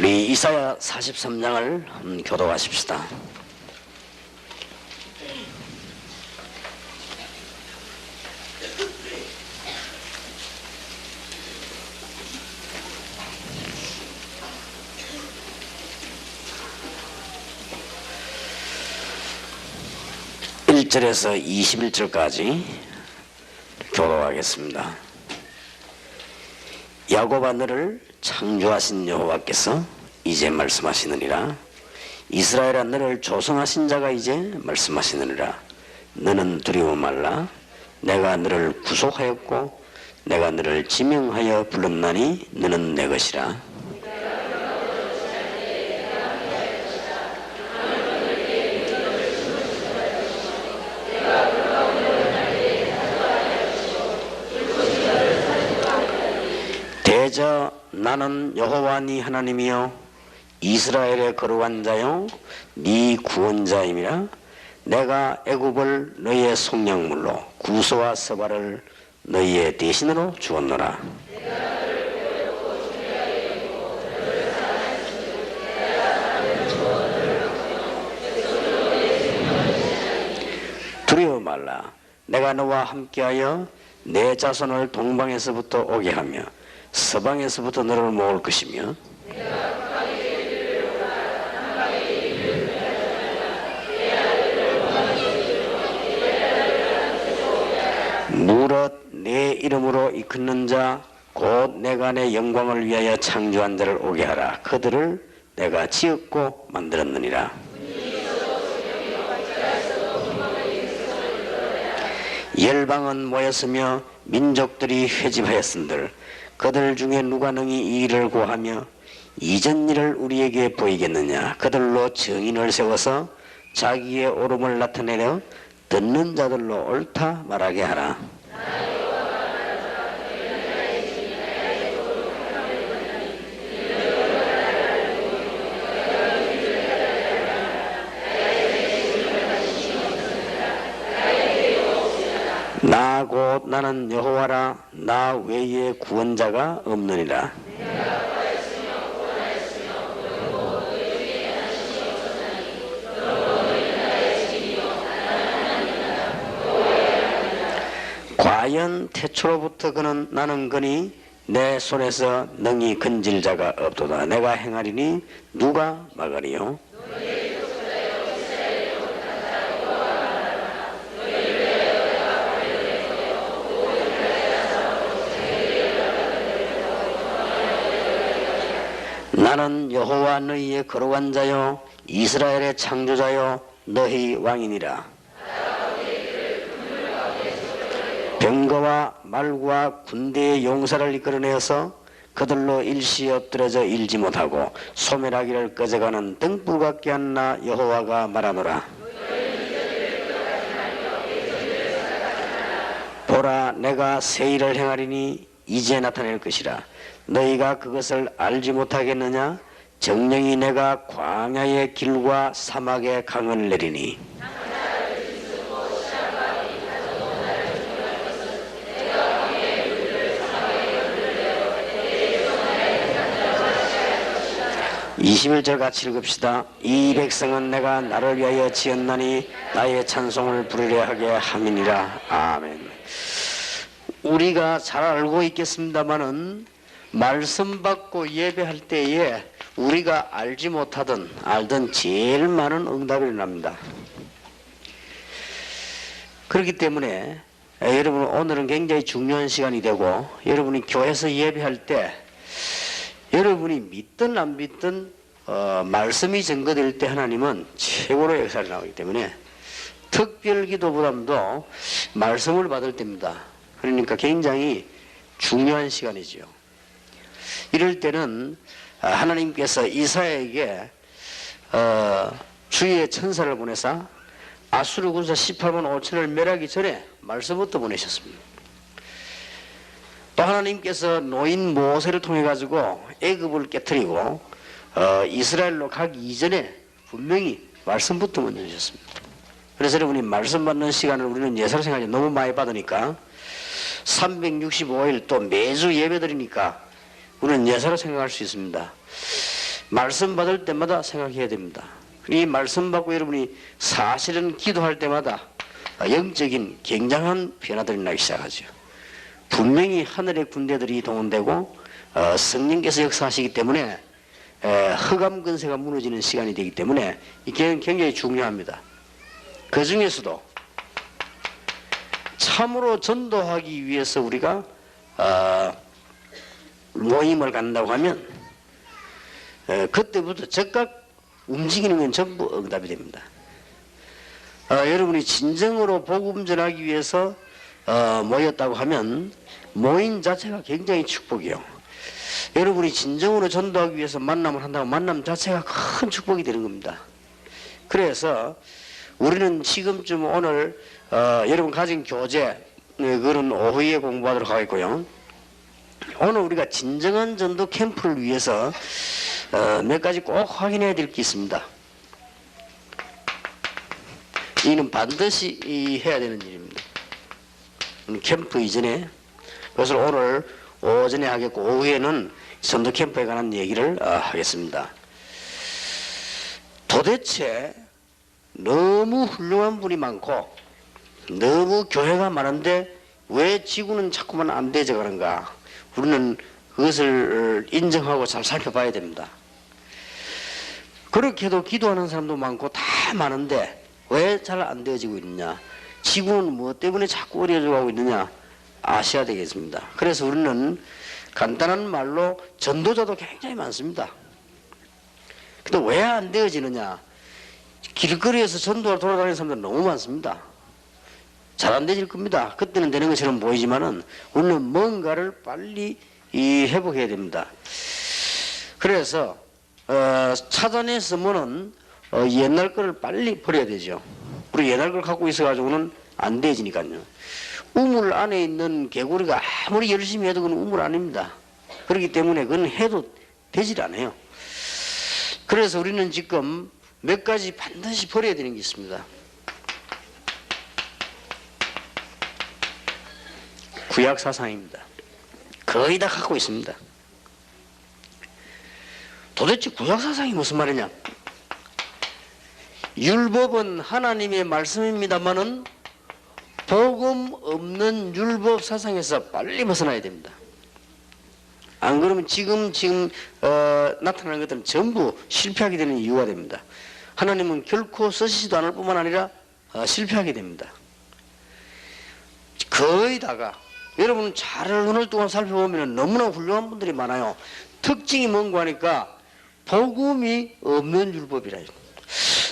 우리 이사야 43장을 교독하십시다. (1절에서) (21절까지) 교독하겠습니다. 야곱아, 너를 창조하신 여호와께서 이제 말씀하시느니라. 이스라엘아, 너를 조성하신 자가 이제 말씀하시느니라. 너는 두려워 말라. 내가 너를 구속하였고 내가 너를 지명하여 불렀나니 너는 내 것이라. 대저 나는 여호와 네 하나님이요 이스라엘의 거룩한 자요 네 구원자임이라. 내가 애굽을 너희의 속량물로 구소와 서발을 너희의 대신으로 주었노라. 두려워 말라. 내가 너와 함께하여 내 자손을 동방에서부터 오게 하며 서방에서부터 너를 모을 것이며 무릇 내 이름으로 이끄는 자 곧 내가 내 영광을 위하여 창조한 자를 오게 하라. 그들을 내가 지었고 만들었느니라. 열방은 모였으며 민족들이 회집하였은들 그들 중에 누가 능히 이 일을 고하며 이전 일을 우리에게 보이겠느냐. 그들로 증인을 세워서 자기의 옳음을 나타내려 듣는 자들로 옳다 말하게 하라. 나 곧 나는 여호와라. 나 외에 구원자가 없느니라. 과연 태초로부터 그는 나는 거니 내 손에서 능히 건질 자가 없도다. 내가 행하리니 누가 막으리요. 나는 여호와 너희의 거룩한 자요 이스라엘의 창조자요 너희 왕이니라. 병거와 말과 군대의 용사를 이끌어내어서 그들로 일시 엎드려져 일지 못하고 소멸하기를 꺼져가는 등불 같게 한 나 여호와가 말하노라. 보라, 내가 새 일을 행하리니 이제 나타낼 것이라. 너희가 그것을 알지 못하겠느냐? 정령이 내가 광야의 길과 사막의 강을 내리니 (21절) 같이 읽읍시다. 이 백성은 내가 나를 위하여 지었나니 나의 찬송을 부르려 하게 함이니라. 아멘. 우리가 잘 알고 있겠습니다마는 말씀 받고 예배할 때에 우리가 알지 못하던 알던 제일 많은 응답이 일어납니다. 그렇기 때문에 여러분, 오늘은 굉장히 중요한 시간이 되고 여러분이 교회에서 예배할 때 여러분이 믿든 안 믿든 말씀이 증거될 때 하나님은 최고로 역사를 나오기 때문에 특별 기도보다도 말씀을 받을 때입니다. 그러니까 굉장히 중요한 시간이지요. 이럴 때는 하나님께서 이사야에게 주의 천사를 보내사 아수르 군사 18만 5천을 멸하기 전에 말씀부터 보내셨습니다. 또 하나님께서 노인 모세를 통해 가지고 애굽을 깨뜨리고 이스라엘로 가기 이전에 분명히 말씀부터 먼저 주셨습니다. 그래서 여러분이 말씀 받는 시간을 우리는 예사로 생각하지 너무 많이 받으니까 365일 또 매주 예배 드리니까 우리는 예사로 생각할 수 있습니다. 말씀 받을 때마다 생각해야 됩니다. 이 말씀 받고 여러분이 사실은 기도할 때마다 영적인 굉장한 변화들이 나기 시작하죠. 분명히 하늘의 군대들이 동원되고 성령께서 역사하시기 때문에 흑암 근세가 무너지는 시간이 되기 때문에 이게 굉장히 중요합니다. 그 중에서도 참으로 전도하기 위해서 우리가 모임을 갖는다고 하면 그때부터 즉각 움직이는 건 전부 응답이 됩니다. 여러분이 진정으로 복음 전하기 위해서 모였다고 하면 모임 자체가 굉장히 축복이요. 여러분이 진정으로 전도하기 위해서 만남을 한다고 만남 자체가 큰 축복이 되는 겁니다. 그래서 우리는 지금쯤 오늘 여러분 가진 교재 그런 오후에 공부하도록 하겠고요. 오늘 우리가 진정한 전도 캠프를 위해서 몇 가지 꼭 확인해야 될 게 있습니다. 이는 반드시 해야 되는 일입니다. 캠프 이전에 그것을 오늘 오전에 하겠고 오후에는 전도 캠프에 관한 얘기를 하겠습니다. 도대체 너무 훌륭한 분이 많고 너무 교회가 많은데 왜 지구는 자꾸만 안 되져 가는가? 우리는 그것을 인정하고 잘 살펴봐야 됩니다. 그렇게도 기도하는 사람도 많고 다 많은데 왜 잘 안 되어지고 있느냐? 지구는 무엇 때문에 자꾸 어려져 가고 있느냐? 아셔야 되겠습니다. 그래서 우리는 간단한 말로 전도자도 굉장히 많습니다. 근데 왜 안 되어지느냐? 길거리에서 전도를 돌아다니는 사람들 너무 많습니다. 잘 안 되질 겁니다. 그때는 되는 것처럼 보이지만은 우리는 뭔가를 빨리 회복해야 됩니다. 그래서 찾아냈으면은 옛날 거를 빨리 버려야 되죠. 우리 옛날 걸 갖고 있어가지고는 안 되지니까요. 우물 안에 있는 개구리가 아무리 열심히 해도 그건 우물 아닙니다. 그렇기 때문에 그건 해도 되질 않아요. 그래서 우리는 지금 몇 가지 반드시 버려야 되는 게 있습니다. 구약 사상입니다. 거의 다 갖고 있습니다. 도대체 구약 사상이 무슨 말이냐? 율법은 하나님의 말씀입니다만은 복음 없는 율법 사상에서 빨리 벗어나야 됩니다. 안 그러면 지금 나타나는 것들은 전부 실패하게 되는 이유가 됩니다. 하나님은 결코 쓰시지도 않을 뿐만 아니라 실패하게 됩니다. 거의 다가 여러분 잘 오늘 동안 살펴보면 너무나 훌륭한 분들이 많아요. 특징이 뭔가 하니까 복음이 없는 율법이라.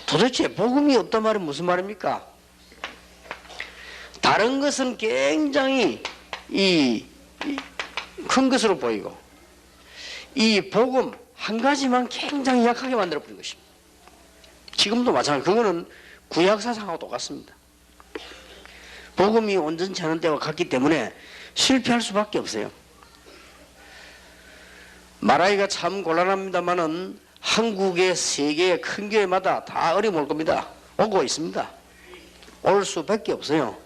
도대체 복음이 없단 말은 무슨 말입니까? 다른 것은 굉장히 큰 것으로 보이고 이 복음 한 가지만 굉장히 약하게 만들어버린 것입니다. 지금도 마찬가지. 그거는 구약 사상하고 똑같습니다. 복음이 온전치 않은 때와 같기 때문에 실패할 수밖에 없어요. 말하기가 참 곤란합니다만은 한국의 세계의 큰 교회마다 다 어려움 올 겁니다. 오고 있습니다. 올 수밖에 없어요.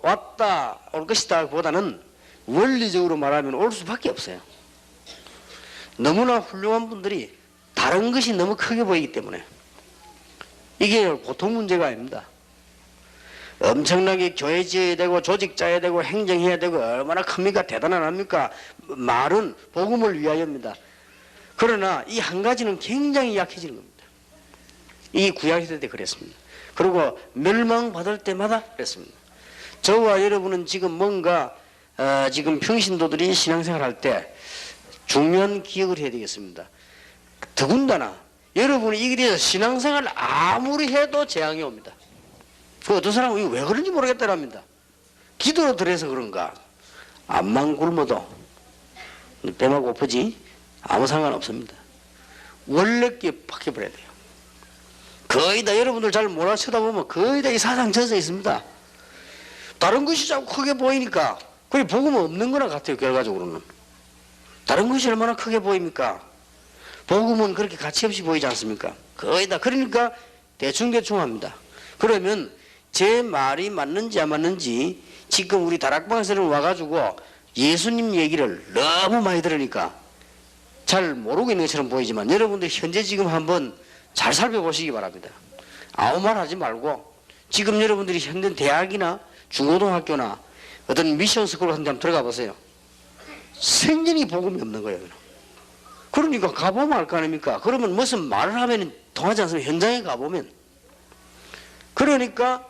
왔다 올 것이다 보다는 원리적으로 말하면 올 수밖에 없어요. 너무나 훌륭한 분들이 다른 것이 너무 크게 보이기 때문에 이게 보통 문제가 아닙니다. 엄청나게 교회 지어야 되고 조직 짜야 되고 행정해야 되고 얼마나 큽니까? 대단합니까? 말은 복음을 위하여입니다. 그러나 이 한 가지는 굉장히 약해지는 겁니다. 이 구약시대 때 그랬습니다. 그리고 멸망받을 때마다 그랬습니다. 저와 여러분은 지금 뭔가 지금 평신도들이 신앙생활 할 때 중요한 기억을 해야 되겠습니다. 더군다나 여러분이 이게 대해서 신앙생활 아무리 해도 재앙이 옵니다. 그 어떤 사람은 왜 그런지 모르겠다랍니다. 기도로 들어서 그런가? 앞만 굶어도 배만 고프지 아무 상관없습니다. 원래께 박혀버려야 돼요. 거의 다 여러분들 잘 몰라 쳐다보면 거의 다 이 사상 젖어 있습니다. 다른 것이 자꾸 크게 보이니까 그게 복음 없는 거나 같아요. 결과적으로는 다른 것이 얼마나 크게 보입니까? 복음은 그렇게 가치없이 보이지 않습니까? 거의 다. 그러니까 대충대충 합니다. 그러면 제 말이 맞는지 안 맞는지 지금 우리 다락방에서는 와가지고 예수님 얘기를 너무 많이 들으니까 잘 모르고 있는 것처럼 보이지만 여러분들 현재 지금 한번 잘 살펴보시기 바랍니다. 아무 말 하지 말고 지금 여러분들이 현재 대학이나 중고등학교나 어떤 미션 스쿨 같은 데 한번 들어가 보세요. 생전이 복음이 없는 거예요. 그러니까 가보면 알 거 아닙니까? 그러면 무슨 말을 하면 통하지 않습니까? 현장에 가보면. 그러니까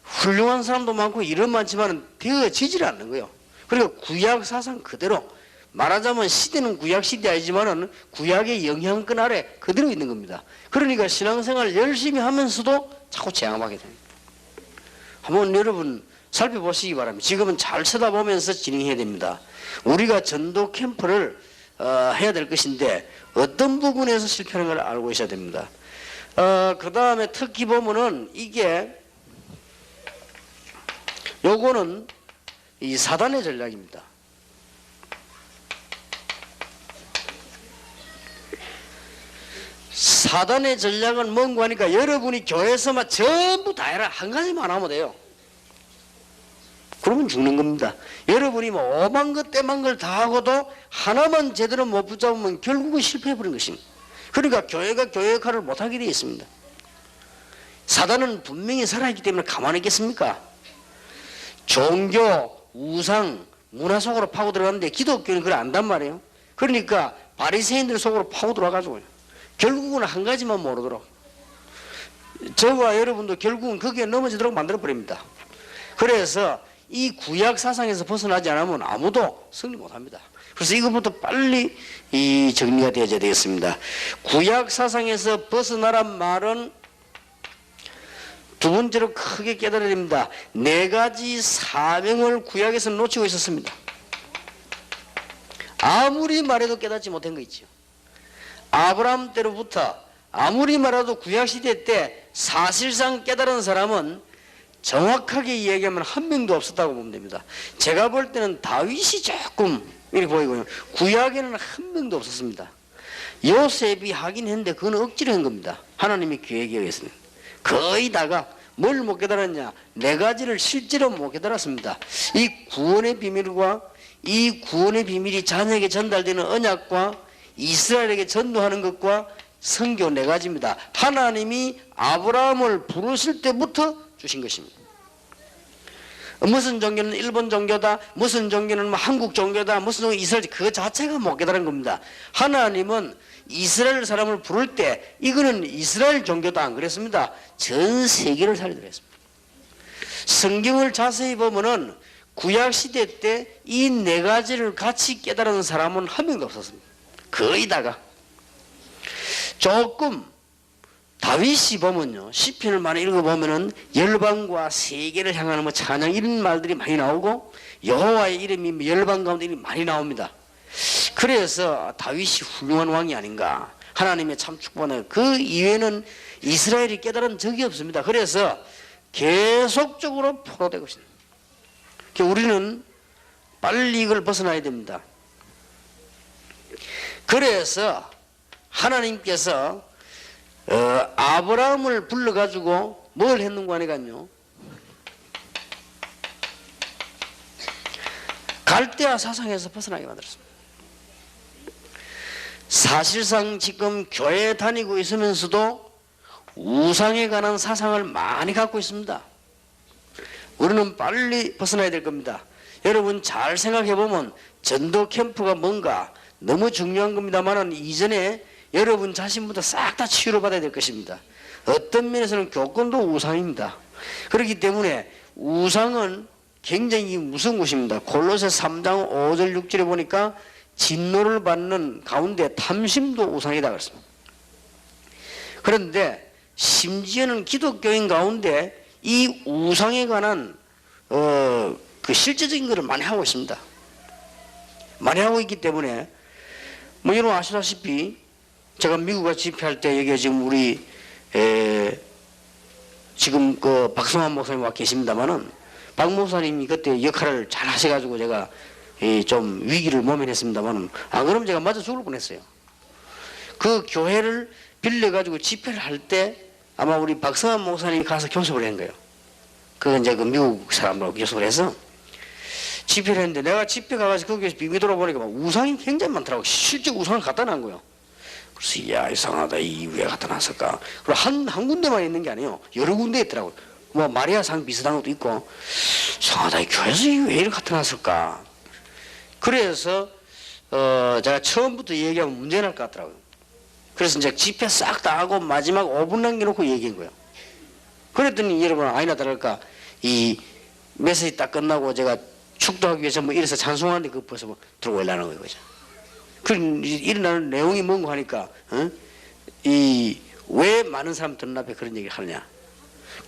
훌륭한 사람도 많고 이런 많지만 되어지질 않는 거예요. 그러니까 구약 사상 그대로 말하자면 시대는 구약 시대 아니지만은 구약의 영향권 아래 그대로 있는 겁니다. 그러니까 신앙생활 열심히 하면서도 자꾸 재앙하게 됩니다. 한번 여러분 살펴보시기 바랍니다. 지금은 잘 쳐다보면서 진행해야 됩니다. 우리가 전도 캠프를 해야 될 것인데 어떤 부분에서 실패하는 걸 알고 있어야 됩니다. 그 다음에 특히 보면은 이게 요거는 이 사단의 전략입니다. 사단의 전략은 뭔가 하니까 여러분이 교회에서만 전부 다 해라 한 가지만 하면 돼요. 그러면 죽는 겁니다. 여러분이 뭐 오만 것 떼만 걸 다 하고도 하나만 제대로 못 붙잡으면 결국은 실패해버린 것입니다. 그러니까 교회가 교회 역할을 못하게 되어 있습니다. 사단은 분명히 살아있기 때문에 가만히 있겠습니까? 종교, 우상, 문화 속으로 파고 들어가는데 기독교는 그걸 안단 말이에요. 그러니까 바리새인들 속으로 파고 들어가가지고 결국은 한 가지만 모르도록 저와 여러분도 결국은 거기에 넘어지도록 만들어버립니다. 그래서 이 구약 사상에서 벗어나지 않으면 아무도 승리 못합니다. 그래서 이것부터 빨리 정리가 되어야 되겠습니다. 구약 사상에서 벗어나란 말은 두 번째로 크게 깨달아야 됩니다. 네 가지 사명을 구약에서 놓치고 있었습니다. 아무리 말해도 깨닫지 못한 거 있죠. 아브라함 때로부터 아무리 말해도 구약시대 때 사실상 깨달은 사람은 정확하게 이야기하면 한 명도 없었다고 보면 됩니다. 제가 볼 때는 다윗이 조금 이렇게 보이고요. 구약에는 한 명도 없었습니다. 요셉이 하긴 했는데 그건 억지로 한 겁니다. 하나님이 계획에 의해서는. 거의 다가 뭘 못 깨달았냐? 네 가지를 실제로 못 깨달았습니다. 이 구원의 비밀과 이 구원의 비밀이 자녀에게 전달되는 언약과 이스라엘에게 전도하는 것과 선교 네 가지입니다. 하나님이 아브라함을 부르실 때부터 주신 것입니다. 무슨 종교는 일본 종교다, 무슨 종교는 한국 종교다, 무슨 종교 이스라엘, 그 자체가 못 깨달은 겁니다. 하나님은 이스라엘 사람을 부를 때 이거는 이스라엘 종교다 안 그랬습니다. 전 세계를 살리도록 했습니다. 성경을 자세히 보면은 구약 시대 때 이 네 가지를 같이 깨달은 사람은 한 명도 없었습니다. 거의 다가. 조금 다윗이 보면요, 시편을 많이 읽어보면은 열방과 세계를 향하는 뭐 찬양 이런 말들이 많이 나오고 여호와의 이름이 열방 가운데 이름이 많이 나옵니다. 그래서 다윗이 훌륭한 왕이 아닌가, 하나님의 참 축복하는, 그 이외에는 이스라엘이 깨달은 적이 없습니다. 그래서 계속적으로 포로되고 있습니다. 우리는 빨리 이걸 벗어나야 됩니다. 그래서 하나님께서 아브라함을 불러가지고 뭘 했는가 하니까요, 갈대아 사상에서 벗어나게 만들었습니다. 사실상 지금 교회에 다니고 있으면서도 우상에 관한 사상을 많이 갖고 있습니다. 우리는 빨리 벗어나야 될 겁니다. 여러분 잘 생각해 보면 전도 캠프가 뭔가 너무 중요한 겁니다만 이전에 여러분 자신부터 싹 다 치유를 받아야 될 것입니다. 어떤 면에서는 교권도 우상입니다. 그렇기 때문에 우상은 굉장히 무서운 것입니다. 골로새 3장 5절 6절에 보니까 진노를 받는 가운데 탐심도 우상이다 그랬습니다. 그런데 심지어는 기독교인 가운데 이 우상에 관한 그 실제적인 것을 많이 하고 있습니다. 많이 하고 있기 때문에 뭐 여러분 아시다시피 제가 미국에 집회할 때 여기 지금 우리 지금 그 박성환 목사님 와 계십니다만은 박 목사님이 그때 역할을 잘 하셔가지고 제가 좀 위기를 모면했습니다만은 안 그러면 제가 맞아 죽을 뻔했어요. 그 교회를 빌려가지고 집회를 할 때 아마 우리 박성환 목사님이 가서 교섭을 한 거예요. 그건 이제 그 미국 사람들하고 교섭을 해서 집회를 했는데 내가 집회 가가지고 거기서 빙의 돌아보니까 막 우상이 굉장히 많더라고. 실제 우상을 갖다 놔 거예요. 그래서 야 이상하다. 이 왜 갖다 놨을까. 그리고 한 군데만 있는 게 아니에요. 여러 군데 있더라고요. 뭐 마리아상 비슷한 것도 있고. 이상하다. 이 교회에서 왜 이렇게 갖다 놨을까. 그래서 제가 처음부터 얘기하면 문제 날 것 같더라고요. 그래서 이제 집회 싹 다 하고 마지막 5분 남겨놓고 얘기한 거예요. 그랬더니 여러분 아니나 다를까 이 메시지 딱 끝나고 제가 축도하기 위해서 뭐 이래서 찬송하는데 그 벌써 뭐 들고 일어나는 거예요. 그죠? 그 일어나는 내용이 뭔가 하니까 이 왜 많은 사람들 앞에 그런 얘기를 하느냐.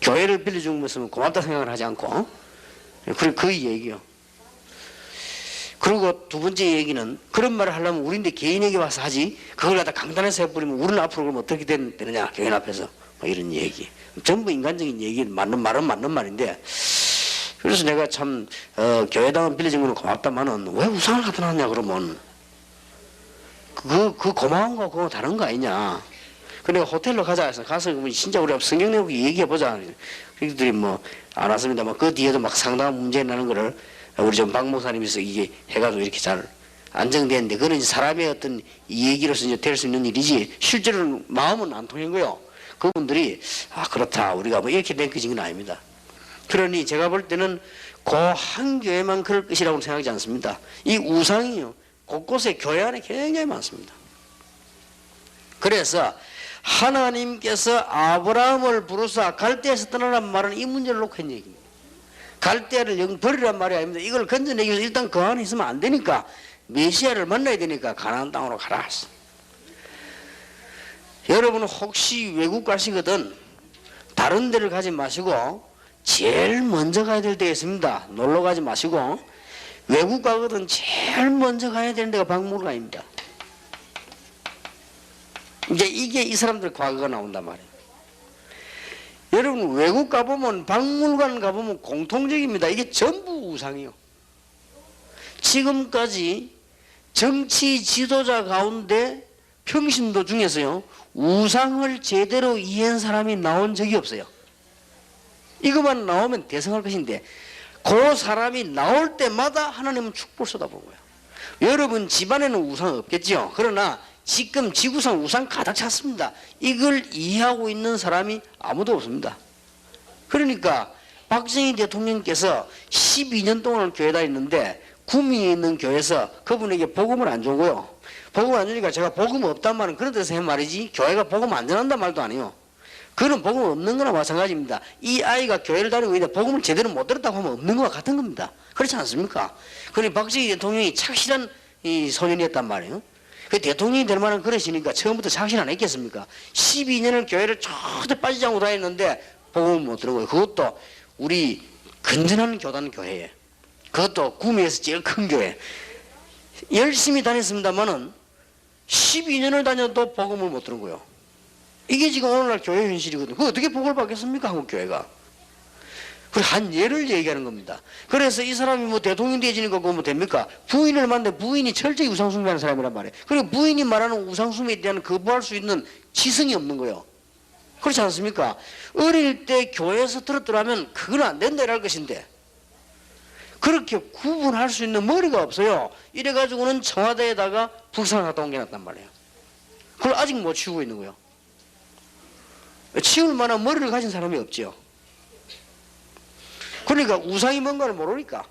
교회를 빌려준 것은 고맙다 생각을 하지 않고 그리고 그 얘기요. 그리고 두 번째 얘기는 그런 말을 하려면 우리인데 개인에게 와서 하지 그걸 갖다 강단에서 해버리면 우리는 앞으로 그러면 어떻게 되느냐 교인 앞에서 뭐 이런 얘기 전부 인간적인 얘기 맞는 말은 맞는 말인데 그래서 내가 참 교회당은 빌려준 거는 고맙다마는 왜 우상을 갖다 놨냐 그러면 그 고마운 거 그거 다른 거 아니냐. 그러니까 호텔로 가자 해서 가서 진짜 우리가 성경 내용 얘기해보자. 그들이 뭐 안 왔습니다. 그 뒤에도 막 상당한 문제 나는 거를 우리 좀 박 목사님께서 이게 해가지고 이렇게 잘 안정되는데 그거는 이제 사람의 어떤 얘기로서 이제 될 수 있는 일이지 실제로는 마음은 안 통한 거요. 그분들이 아 그렇다 우리가 뭐 이렇게 느껴진 건 아닙니다. 그러니 제가 볼 때는 그 한 교회만 그럴 것이라고 생각하지 않습니다. 이 우상이요 곳곳에 교회 안에 굉장히 많습니다. 그래서 하나님께서 아브라함을 부르사 갈대에서 떠나란 말은 이 문제를 놓고 한 얘기입니다. 갈대아를 영 버리란 말이 아닙니다. 이걸 건져내기 위해서 일단 그 안에 있으면 안 되니까 메시아를 만나야 되니까 가나안 땅으로 가라 했어. 여러분 혹시 외국 가시거든 다른 데를 가지 마시고 제일 먼저 가야 될 데가 있습니다. 놀러 가지 마시고 외국 가거든 제일 먼저 가야 되는 데가 박물관입니다. 이제 이게 이 사람들 과거가 나온단 말이에요. 여러분 외국 가보면 박물관 가보면 공통적입니다. 이게 전부 우상이요. 지금까지 정치 지도자 가운데 평신도 중에서요 우상을 제대로 이해한 사람이 나온 적이 없어요. 이것만 나오면 대성할 것인데 그 사람이 나올 때마다 하나님은 축복을 쏟아본 거예요. 여러분 집안에는 우상 없겠지요. 그러나 지금 지구상 우상 가득 찼습니다. 이걸 이해하고 있는 사람이 아무도 없습니다. 그러니까 박정희 대통령께서 12년 동안 교회 다녔는데 구미에 있는 교회에서 그분에게 복음을 안 주고요. 복음을 안 주니까 제가 복음 없단 말은 그런 데서 한 말이지 교회가 복음 안 전한단 말도 아니에요. 그는 복음 없는 거나 마찬가지입니다. 이 아이가 교회를 다니고 있는데 복음을 제대로 못 들었다고 하면 없는 거와 같은 겁니다. 그렇지 않습니까? 그러니 박정희 대통령이 착실한 이 소년이었단 말이에요. 그 대통령이 될 만한 그러시니까 처음부터 착실 안 했겠습니까? 12년을 교회를 절대 빠지지 않고 다녔는데 복음을 못 들어고요. 그것도 우리 건전한 교단 교회에 그것도 구미에서 제일 큰 교회 열심히 다녔습니다만은 12년을 다녀도 복음을 못 들은 거예요. 이게 지금 오늘날 교회 현실이거든요. 그 어떻게 복을 받겠습니까? 한국 교회가. 그 한 예를 얘기하는 겁니다. 그래서 이 사람이 뭐 대통령 되지니까 그거 뭐 됩니까? 부인을 만났는데 부인이 철저히 우상숭배하는 사람이란 말이에요. 그리고 부인이 말하는 우상숭배에 대한 거부할 수 있는 지성이 없는 거예요. 그렇지 않습니까? 어릴 때 교회에서 들었더라면 그건 안 된다 이럴 것인데 그렇게 구분할 수 있는 머리가 없어요. 이래가지고는 청와대에다가 북상을 갖다 옮겨놨단 말이에요. 그걸 아직 못 치우고 있는 거예요. 치울 만한 머리를 가진 사람이 없지요. 그러니까 우상이 뭔가를 모르니까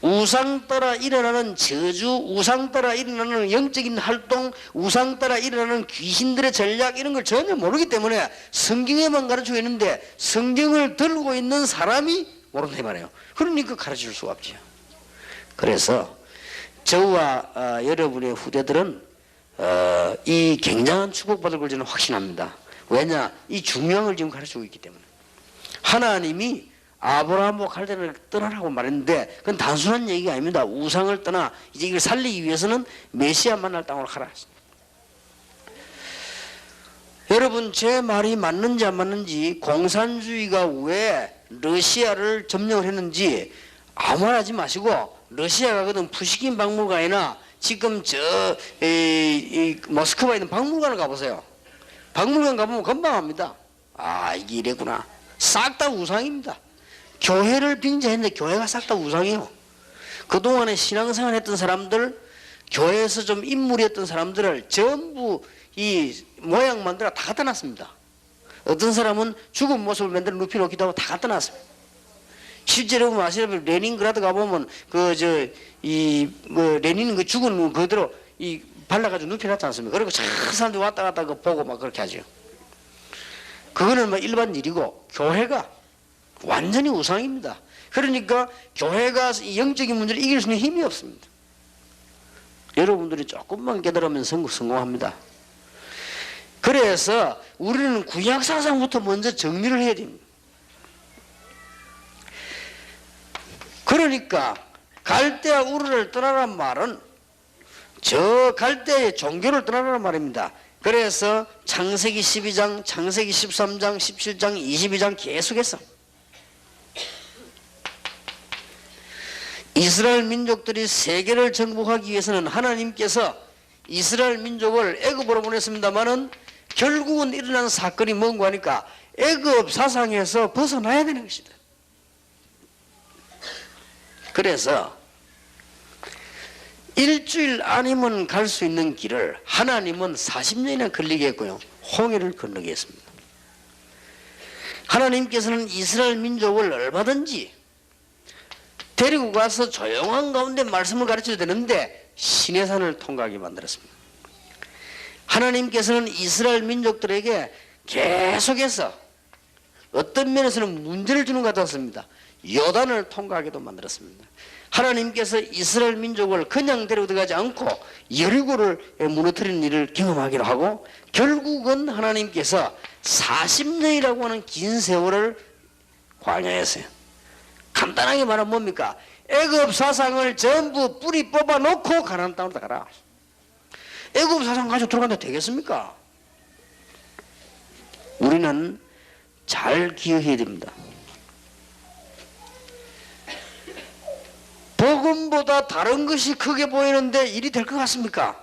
우상 따라 일어나는 저주, 우상 따라 일어나는 영적인 활동, 우상 따라 일어나는 귀신들의 전략 이런 걸 전혀 모르기 때문에 성경에만 가르치고 있는데 성경을 들고 있는 사람이 모른다 말이에요. 그러니까 가르칠 수가 없죠. 그래서 저와 여러분의 후대들은 이 굉장한 축복받을 걸 저는 확신합니다. 왜냐? 이 중요한 걸 지금 가르치고 있기 때문에. 하나님이 아브라함과 갈대를 떠나라고 말했는데 그건 단순한 얘기가 아닙니다. 우상을 떠나 이제 이걸 살리기 위해서는 메시아 만날 땅으로 가라. 여러분 제 말이 맞는지 안 맞는지 공산주의가 왜 러시아를 점령을 했는지 아무 말 하지 마시고 러시아가 거든 푸시킨 박물관이나 지금 모스크바에 있는 박물관을 가보세요. 박물관 가보면 금방 압니다. 아 이게 이랬구나. 싹 다 우상입니다. 교회를 빙자했는데 교회가 싹 다 우상이에요. 그동안에 신앙생활 했던 사람들, 교회에서 좀 인물이었던 사람들을 전부 이 모양 만들어 다 갖다 놨습니다. 어떤 사람은 죽은 모습을 만들어 눕혀놓기도 하고 다 갖다 놨습니다. 실제로 보면 아시다시피 레닌그라드 가보면 레닌 그 죽은 놈 그대로 이 발라가지고 눕혀놨지 않습니까? 그리고 참 사람들이 왔다 갔다 보고 막 그렇게 하죠. 그거는 뭐 일반 일이고, 교회가 완전히 우상입니다. 그러니까 교회가 영적인 문제를 이길 수 있는 힘이 없습니다. 여러분들이 조금만 깨달으면 성공합니다. 그래서 우리는 구약 사상부터 먼저 정리를 해야 됩니다. 그러니까 갈대아 우르를 떠나란 말은 저 갈대의 종교를 떠나란 말입니다. 그래서 창세기 12장, 창세기 13장, 17장, 22장 계속해서 이스라엘 민족들이 세계를 정복하기 위해서는 하나님께서 이스라엘 민족을 애굽으로 보냈습니다마는 결국은 일어난 사건이 뭔가 하니까 애굽 사상에서 벗어나야 되는 것이다. 그래서 일주일 아니면 갈 수 있는 길을 하나님은 40년이나 걸리게 했고요, 홍해를 건너게 했습니다. 하나님께서는 이스라엘 민족을 얼마든지 데리고 가서 조용한 가운데 말씀을 가르쳐야 되는데 시내산을 통과하게 만들었습니다. 하나님께서는 이스라엘 민족들에게 계속해서 어떤 면에서는 문제를 주는 것 같았습니다. 요단을 통과하게도 만들었습니다. 하나님께서 이스라엘 민족을 그냥 데리고 들어가지 않고 여리고를 무너뜨리는 일을 경험하기로 하고, 결국은 하나님께서 40년이라고 하는 긴 세월을 광야했어요. 간단하게 말하면 뭡니까? 애굽 사상을 전부 뿌리 뽑아 놓고 가나안 땅으로 가라. 애굽 사상 가지고 들어간다 되겠습니까? 우리는 잘 기억해야 됩니다. 복음보다 다른 것이 크게 보이는데 일이 될 것 같습니까?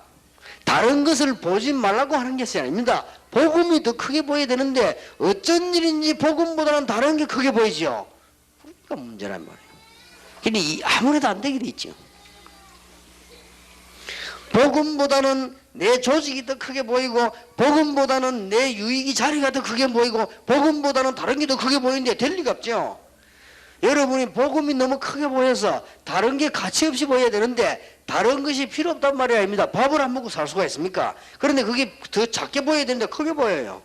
다른 것을 보지 말라고 하는 것이 아닙니다. 복음이 더 크게 보여야 되는데 어쩐 일인지 복음보다는 다른 게 크게 보이죠. 그러니까 문제란 말이에요. 근데 아무래도 안 되게 돼 있죠. 복음보다는 내 조직이 더 크게 보이고, 복음보다는 내 유익이 자리가 더 크게 보이고, 복음보다는 다른 게 더 크게 보이는데 될 리가 없죠. 여러분이 복음이 너무 크게 보여서 다른 게 가치 없이 보여야 되는데 다른 것이 필요 없단 말이 아닙니다. 밥을 안 먹고 살 수가 있습니까? 그런데 그게 더 작게 보여야 되는데 크게 보여요.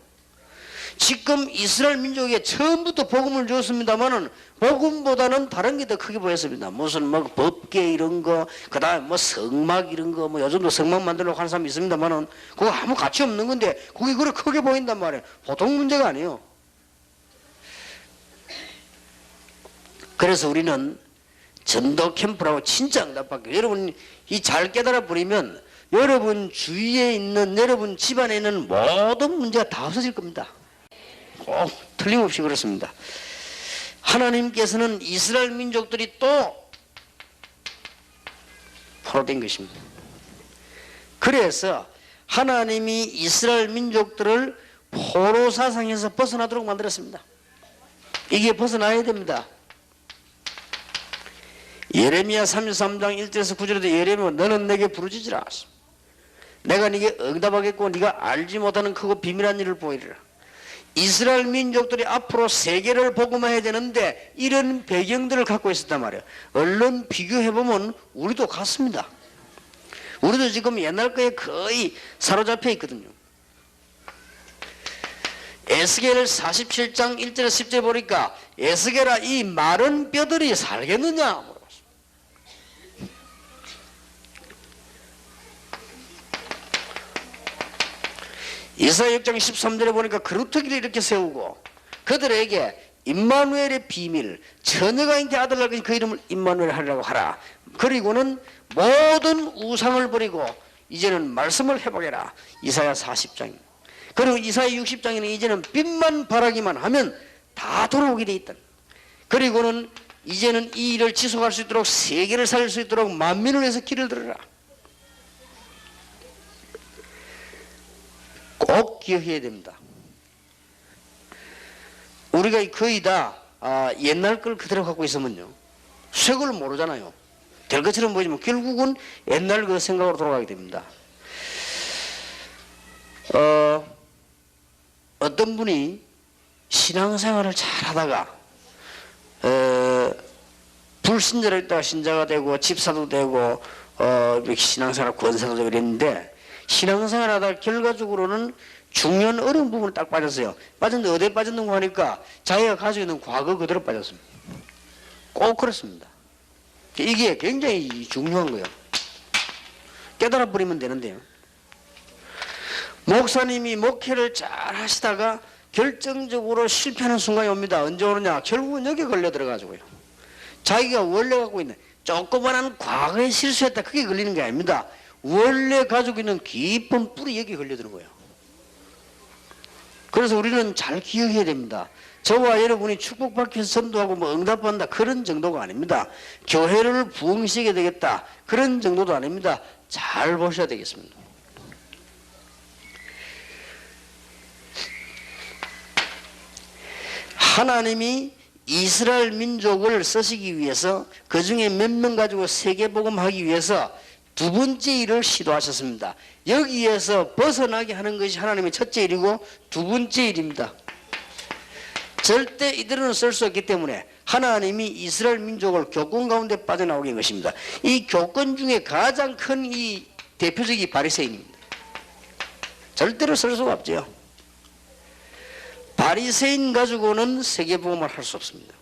지금 이스라엘 민족에 처음부터 복음을 주었습니다만은 복음보다는 다른 게 더 크게 보였습니다. 무슨 뭐 법계 이런 거, 그 다음에 뭐 성막 이런 거, 뭐 요즘도 성막 만들려고 하는 사람이 있습니다만은 그거 아무 가치 없는 건데 그게 그렇게 크게 보인단 말이에요. 보통 문제가 아니에요. 그래서 우리는 전도 캠프라고 진짜 응답받게, 여러분 이 잘 깨달아 버리면 여러분 주위에 있는, 여러분 집안에 있는 모든 문제가 다 없어질 겁니다. 꼭 틀림없이 그렇습니다. 하나님께서는 이스라엘 민족들이 또 포로된 것입니다. 그래서 하나님이 이스라엘 민족들을 포로 사상에서 벗어나도록 만들었습니다. 이게 벗어나야 됩니다. 예레미야 33장 1절에서 9절에도 예레미야 너는 내게 부르짖으라. 내가 네게 응답하겠고 네가 알지 못하는 크고 비밀한 일을 보이리라. 이스라엘 민족들이 앞으로 세계를 복음화해야 되는데 이런 배경들을 갖고 있었단 말이에요. 얼른 비교해보면 우리도 같습니다. 우리도 지금 옛날 거에 거의 사로잡혀 있거든요. 에스겔 47장 1절에서 10절 보니까 에스겔아 이 마른 뼈들이 살겠느냐? 이사야 6장 13절에 보니까 그루터기를 이렇게 세우고 그들에게 임마누엘의 비밀, 처녀가 인게 아들 낳을 것이 그 이름을 임마누엘 하리라고 하라. 그리고는 모든 우상을 버리고 이제는 말씀을 회복해라. 이사야 40장. 그리고 이사야 60장에는 이제는 빛만 바라기만 하면 다 돌아오게 돼 있다. 그리고는 이제는 이 일을 지속할 수 있도록 세계를 살릴 수 있도록 만민을 위해서 길을 들어라. 꼭 기억해야 됩니다. 우리가 거의 다 옛날 걸 그대로 갖고 있으면요 새 걸 모르잖아요. 될 것처럼 보이지만 결국은 옛날 그 생각으로 돌아가게 됩니다. 어떤 분이 신앙생활을 잘 하다가 불신자로 있다가 신자가 되고 집사도 되고 이렇게 신앙생활 권사도 되고 그랬는데, 신앙생활 하다가 결과적으로는 중요한 어려운 부분을 딱 빠졌어요. 빠졌는데 어디에 빠졌는가 하니까 자기가 가지고 있는 과거 그대로 빠졌습니다. 꼭 그렇습니다. 이게 굉장히 중요한 거예요. 깨달아 버리면 되는데요. 목사님이 목회를 잘 하시다가 결정적으로 실패하는 순간이 옵니다. 언제 오느냐? 결국은 여기 걸려 들어가지고요. 자기가 원래 갖고 있는 조그만한 과거에 실수했다, 그게 걸리는 게 아닙니다. 원래 가지고 있는 깊은 뿌리 여기 걸려드는 거예요. 그래서 우리는 잘 기억해야 됩니다. 저와 여러분이 축복받기 위해서 전도하고 뭐 응답받는다, 그런 정도가 아닙니다. 교회를 부흥시켜야 되겠다, 그런 정도도 아닙니다. 잘 보셔야 되겠습니다. 하나님이 이스라엘 민족을 쓰시기 위해서 그 중에 몇 명 가지고 세계복음하기 위해서 두 번째 일을 시도하셨습니다. 여기에서 벗어나게 하는 것이 하나님의 첫째 일이고 두 번째 일입니다. 절대 이대로는 쓸 수 없기 때문에 하나님이 이스라엘 민족을 교권 가운데 빠져나오게 한 것입니다. 이 교권 중에 가장 큰 이 대표적인 바리새인입니다. 절대로 쓸 수가 없죠. 바리새인 가지고는 세계복음을 할 수 없습니다.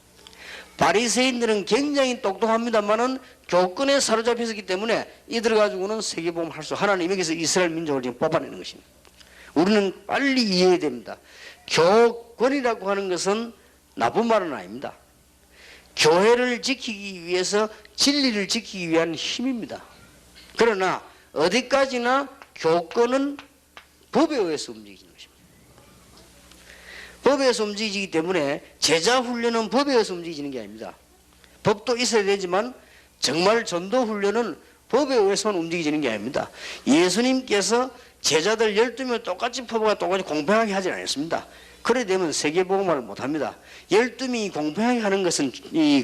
바리새인들은 굉장히 똑똑합니다만은 교권에 사로잡혀 있기 때문에 이들 가지고는 세계복음을 할 수, 하나님 여기서 이스라엘 민족을 지금 뽑아내는 것입니다. 우리는 빨리 이해해야 됩니다. 교권이라고 하는 것은 나쁜 말은 아닙니다. 교회를 지키기 위해서 진리를 지키기 위한 힘입니다. 그러나 어디까지나 교권은 법에 의해서 움직이는 것입니다. 법에 의해서 움직이기 때문에 제자 훈련은 법에 의해서 움직이는 게 아닙니다. 법도 있어야 되지만 정말 전도 훈련은 법에 의해서만 움직이는 게 아닙니다. 예수님께서 제자들 12명을 똑같이 법과 똑같이 공평하게 하지 않았습니다. 그래 되면 세계복음화를 못합니다. 12명이 공평하게 하는 것은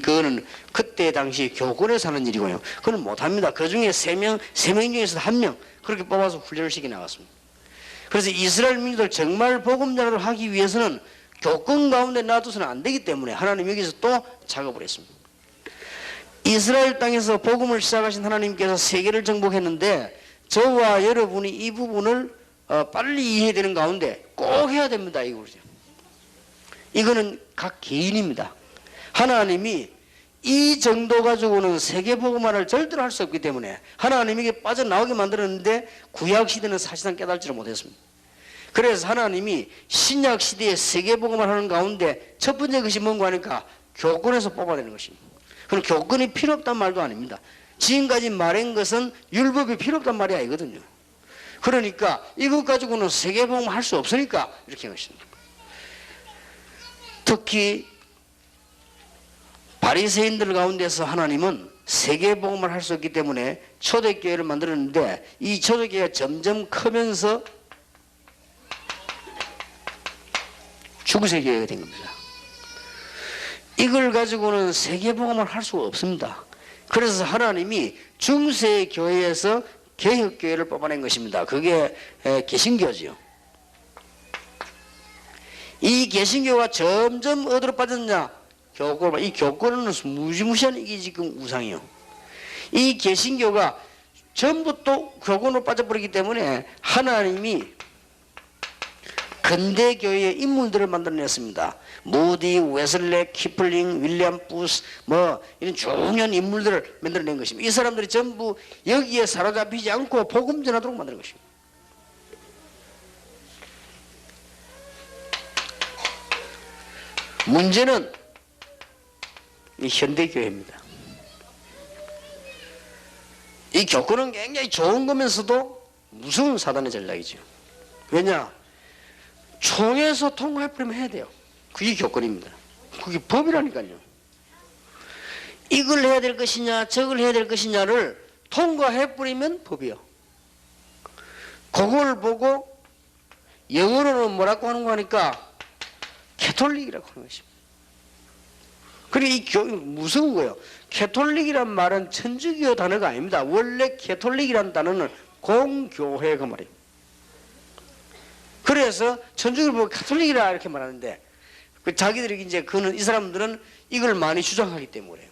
그거는 그때 당시 교권에서 하는 일이고요. 그건 못합니다. 그 중에 3명 중에서 1명 그렇게 뽑아서 훈련을 시켜 나갔습니다. 그래서 이스라엘 민족을 정말 복음자로 하기 위해서는 교권 가운데 놔둬서는 안 되기 때문에 하나님 여기서 또 작업을 했습니다. 이스라엘 땅에서 복음을 시작하신 하나님께서 세계를 정복했는데 저와 여러분이 이 부분을 빨리 이해해야 되는 가운데 꼭 해야 됩니다. 이거는 각 개인입니다. 하나님이 이 정도 가지고는 세계복음화를 절대로 할 수 없기 때문에 하나님에게 빠져나오게 만들었는데 구약시대는 사실상 깨달지를 못했습니다. 그래서 하나님이 신약시대에 세계복음화를 하는 가운데 첫 번째 것이 뭔가 하니까 교권에서 뽑아내는 것입니다. 그럼 교권이 필요 없단 말도 아닙니다. 지금까지 말한 것은 율법이 필요 없단 말이 아니거든요. 그러니까 이것 가지고는 세계복음을 할 수 없으니까 이렇게 한 것입니다. 특히 바리새인들 가운데서 하나님은 세계복음을 할 수 없기 때문에 초대교회를 만들었는데 이 초대교회가 점점 크면서 중세교회가 된 겁니다. 이걸 가지고는 세계복음을 할 수가 없습니다. 그래서 하나님이 중세교회에서 개혁교회를 뽑아낸 것입니다. 그게 개신교죠. 이 개신교가 점점 어디로 빠졌냐? 교권. 이 교권은 무시무시한 이게 지금 우상이요. 이 개신교가 전부 또 교권으로 빠져버리기 때문에 하나님이 근대교회의 인물들을 만들어냈습니다. 무디, 웨슬레, 키플링, 윌리엄 부스 뭐 이런 중요한 인물들을 만들어낸 것입니다. 이 사람들이 전부 여기에 사로잡히지 않고 복음 전하도록 만드는 것입니다. 문제는 이 현대교회입니다. 이 교권은 굉장히 좋은 거면서도 무서운 사단의 전략이죠. 왜냐? 총에서 통과해버리면 해야 돼요. 그게 교권입니다. 그게 법이라니까요. 이걸 해야 될 것이냐 저걸 해야 될 것이냐를 통과해버리면 법이요. 그걸 보고 영어로는 뭐라고 하는 거 하니까 캐톨릭이라고 하는 것입니다. 그리고 이 무서운 거예요. 캐톨릭이란 말은 천주교 단어가 아닙니다. 원래 캐톨릭이란 단어는 공교회 그 말이에요. 그래서 천주교를 보고 카톨릭이라 이렇게 말하는데 자기들이 이제 이 사람들은 이걸 많이 주장하기 때문에.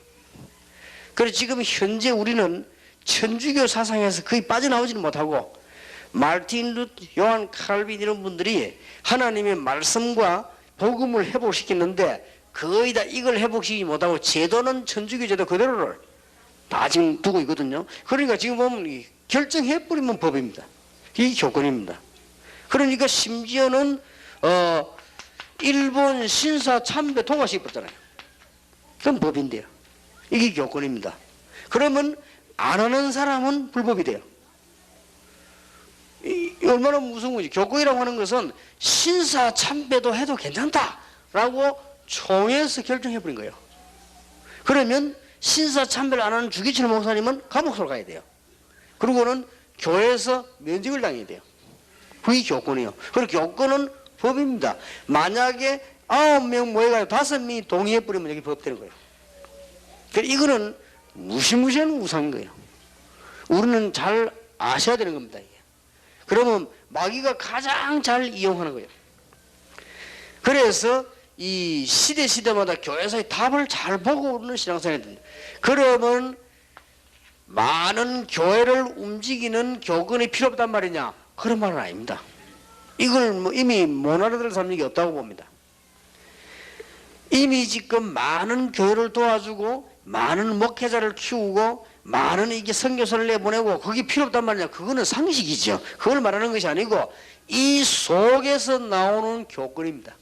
그래서 지금 현재 우리는 천주교 사상에서 거의 빠져나오지는 못하고 마르틴 루터, 요한 칼빈 이런 분들이 하나님의 말씀과 복음을 회복시켰는데 거의 다 이걸 회복시키지 못하고 제도는 천주교 제도 그대로를 다 지금 두고 있거든요. 그러니까 지금 보면 결정해버리면 법입니다. 이게 교권입니다. 그러니까 심지어는 일본 신사 참배 통과시켰잖아요. 그건 법인데요. 이게 교권입니다. 그러면 안 하는 사람은 불법이 돼요. 얼마나 무서운 거지. 교권이라고 하는 것은 신사 참배도 해도 괜찮다라고 총회에서 결정해버린 거예요. 그러면 신사 참배를 안 하는 주기철 목사님은 감옥으로 가야 돼요. 그리고는 교회에서 면직을 당해야 돼요. 그게 교권이에요. 그리고 교권은 법입니다. 만약에 9명 모여가지고 5명이 동의해버리면 여기 법 되는 거예요. 그러니까 이거는 무시무시한 우상인 거예요. 우리는 잘 아셔야 되는 겁니다. 이게. 그러면 마귀가 가장 잘 이용하는 거예요. 그래서 이 시대마다 교회에서의 답을 잘 보고 오는 신앙생활이 됩니다. 그러면 많은 교회를 움직이는 교권이 필요 없단 말이냐? 그런 말은 아닙니다. 이걸 이미 못 알아들을 사람이 없다고 봅니다. 이미 지금 많은 교회를 도와주고 많은 목회자를 키우고 많은 이게 선교사를 내보내고 그게 필요 없단 말이냐? 그거는 상식이죠. 그걸 말하는 것이 아니고 이 속에서 나오는 교권입니다.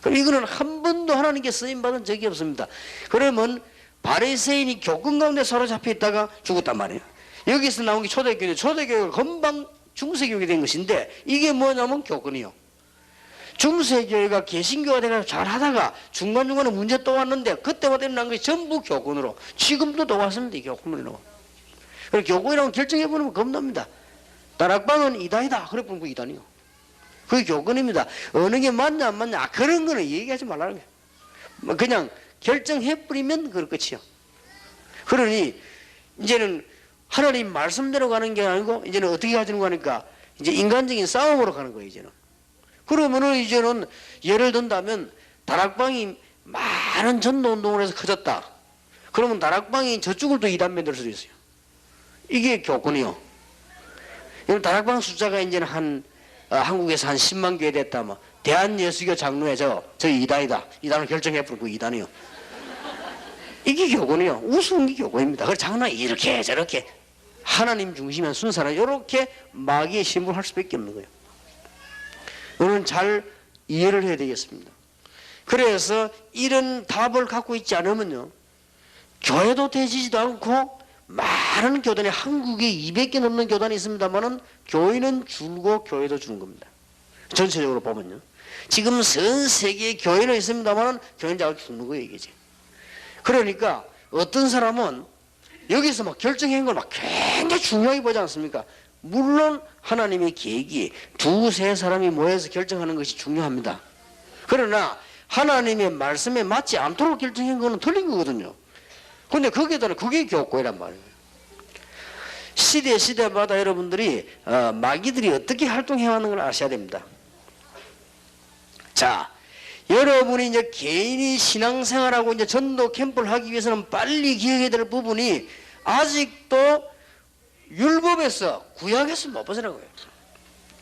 그럼 이거는 한 번도 하나님께 쓰임받은 적이 없습니다. 그러면 바리새인이 교권 가운데 사로잡혀 있다가 죽었단 말이에요. 여기서 나온 게 초대교회인데 초대교회가 금방 중세교회가 된 것인데 이게 뭐냐면 교권이요. 중세교회가 개신교가 돼서 잘 하다가 중간중간에 문제 또 왔는데 그때마다 일어난 것이 전부 교권으로 지금도 또 왔습니다. 이 교권으로. 그리고 교권이라고 결정해버리면 겁납니다. 다락방은 이단이다. 그래 보면 이단이요. 그게 교권입니다. 어느 게 맞냐 안 맞냐 그런 거는 얘기하지 말라는 거예요. 그냥 결정해버리면 그럴 끝이요. 그러니 이제는 하나님 말씀대로 가는 게 아니고 이제는 어떻게 가지는 거니까 이제 인간적인 싸움으로 가는 거예요. 이제는. 그러면은 이제는 예를 든다면 다락방이 많은 전도운동을 해서 커졌다. 그러면 다락방이 저쪽을 또 이단 만들 수도 있어요. 이게 교권이요. 다락방 숫자가 이제는 한국에서 한 10만 교회 됐다. 뭐 대한예수교 장로회 저 이단이다. 이단을 결정해버리고 이단이요. 이게 교권이요. 우스운 게 교권입니다. 그래서 장로가 이렇게 저렇게 하나님 중심의 순사는 이렇게 마귀의 신분을 할 수밖에 없는 거예요. 이거는 잘 이해를 해야 되겠습니다. 그래서 이런 답을 갖고 있지 않으면요, 교회도 되지도 않고 많은 교단이 한국에 200개 넘는 교단이 있습니다만은 교회는 줄고 교회도 주는 겁니다. 전체적으로 보면요. 지금 전 세계에 교회는 있습니다만은 교회는 자꾸 죽는 거예요, 이게. 그러니까 어떤 사람은 여기서 막 결정한 걸 막 굉장히 중요하게 보지 않습니까? 물론 하나님의 계획이 2-3 사람이 모여서 결정하는 것이 중요합니다. 그러나 하나님의 말씀에 맞지 않도록 결정한 것은 틀린 거거든요. 근데 거기에다가 그게 교권이란 말이에요. 시대마다 여러분들이 마귀들이 어떻게 활동해왔는 걸 아셔야 됩니다. 자, 여러분이 이제 개인이 신앙생활하고 이제 전도 캠프를 하기 위해서는 빨리 기억해야 될 부분이 아직도 율법에서 구약에서 못 벗어난 거예요.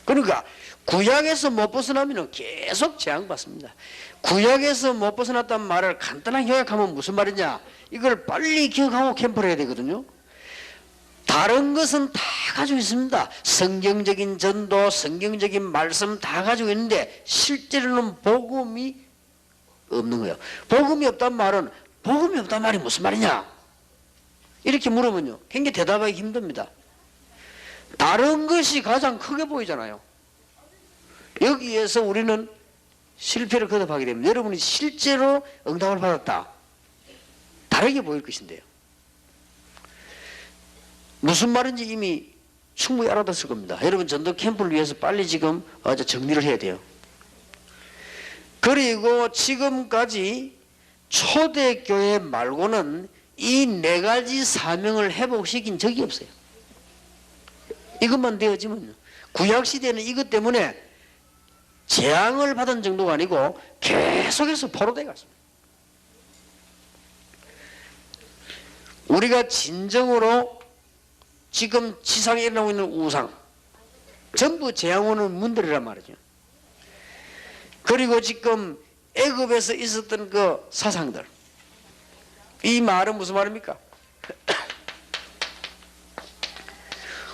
그러니까 구약에서 못 벗어나면 계속 재앙받습니다. 구약에서 못 벗어났다는 말을 간단하게 요약하면 무슨 말이냐, 이걸 빨리 기억하고 캠프를 해야 되거든요. 다른 것은 다 가지고 있습니다. 성경적인 전도, 성경적인 말씀 다 가지고 있는데 실제로는 복음이 없는 거예요. 복음이 없단 말은 복음이 없단 말이 무슨 말이냐 이렇게 물으면요 굉장히 대답하기 힘듭니다. 다른 것이 가장 크게 보이잖아요. 여기에서 우리는 실패를 거듭하게 되면 여러분이 실제로 응답을 받았다, 다르게 보일 것인데요. 무슨 말인지 이미 충분히 알아듣을 겁니다. 여러분 전도 캠프를 위해서 빨리 지금 정리를 해야 돼요. 그리고 지금까지 초대교회 말고는 이 네 가지 사명을 회복시킨 적이 없어요. 이것만 되어지면 구약시대는 이것 때문에 재앙을 받은 정도가 아니고 계속해서 포로돼 갔습니다. 우리가 진정으로 지금 지상에 일어나고 있는 우상 전부 재앙 오는 문들이란 말이죠. 그리고 지금 애굽에서 있었던 그 사상들, 이 말은 무슨 말입니까?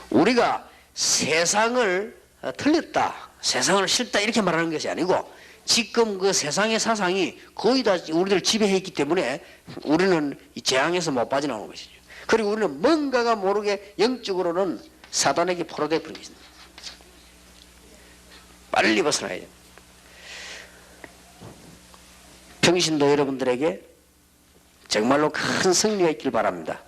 우리가 세상을 틀렸다, 세상을 싫다 이렇게 말하는 것이 아니고 지금 그 세상의 사상이 거의 다 우리를 지배해 있기 때문에 우리는 이 재앙에서 못 빠져나오는 것이죠. 그리고 우리는 뭔가가 모르게 영적으로는 사단에게 포로되어 버린 것입니다. 빨리 벗어나야 돼요. 평신도 여러분들에게 정말로 큰 승리가 있길 바랍니다.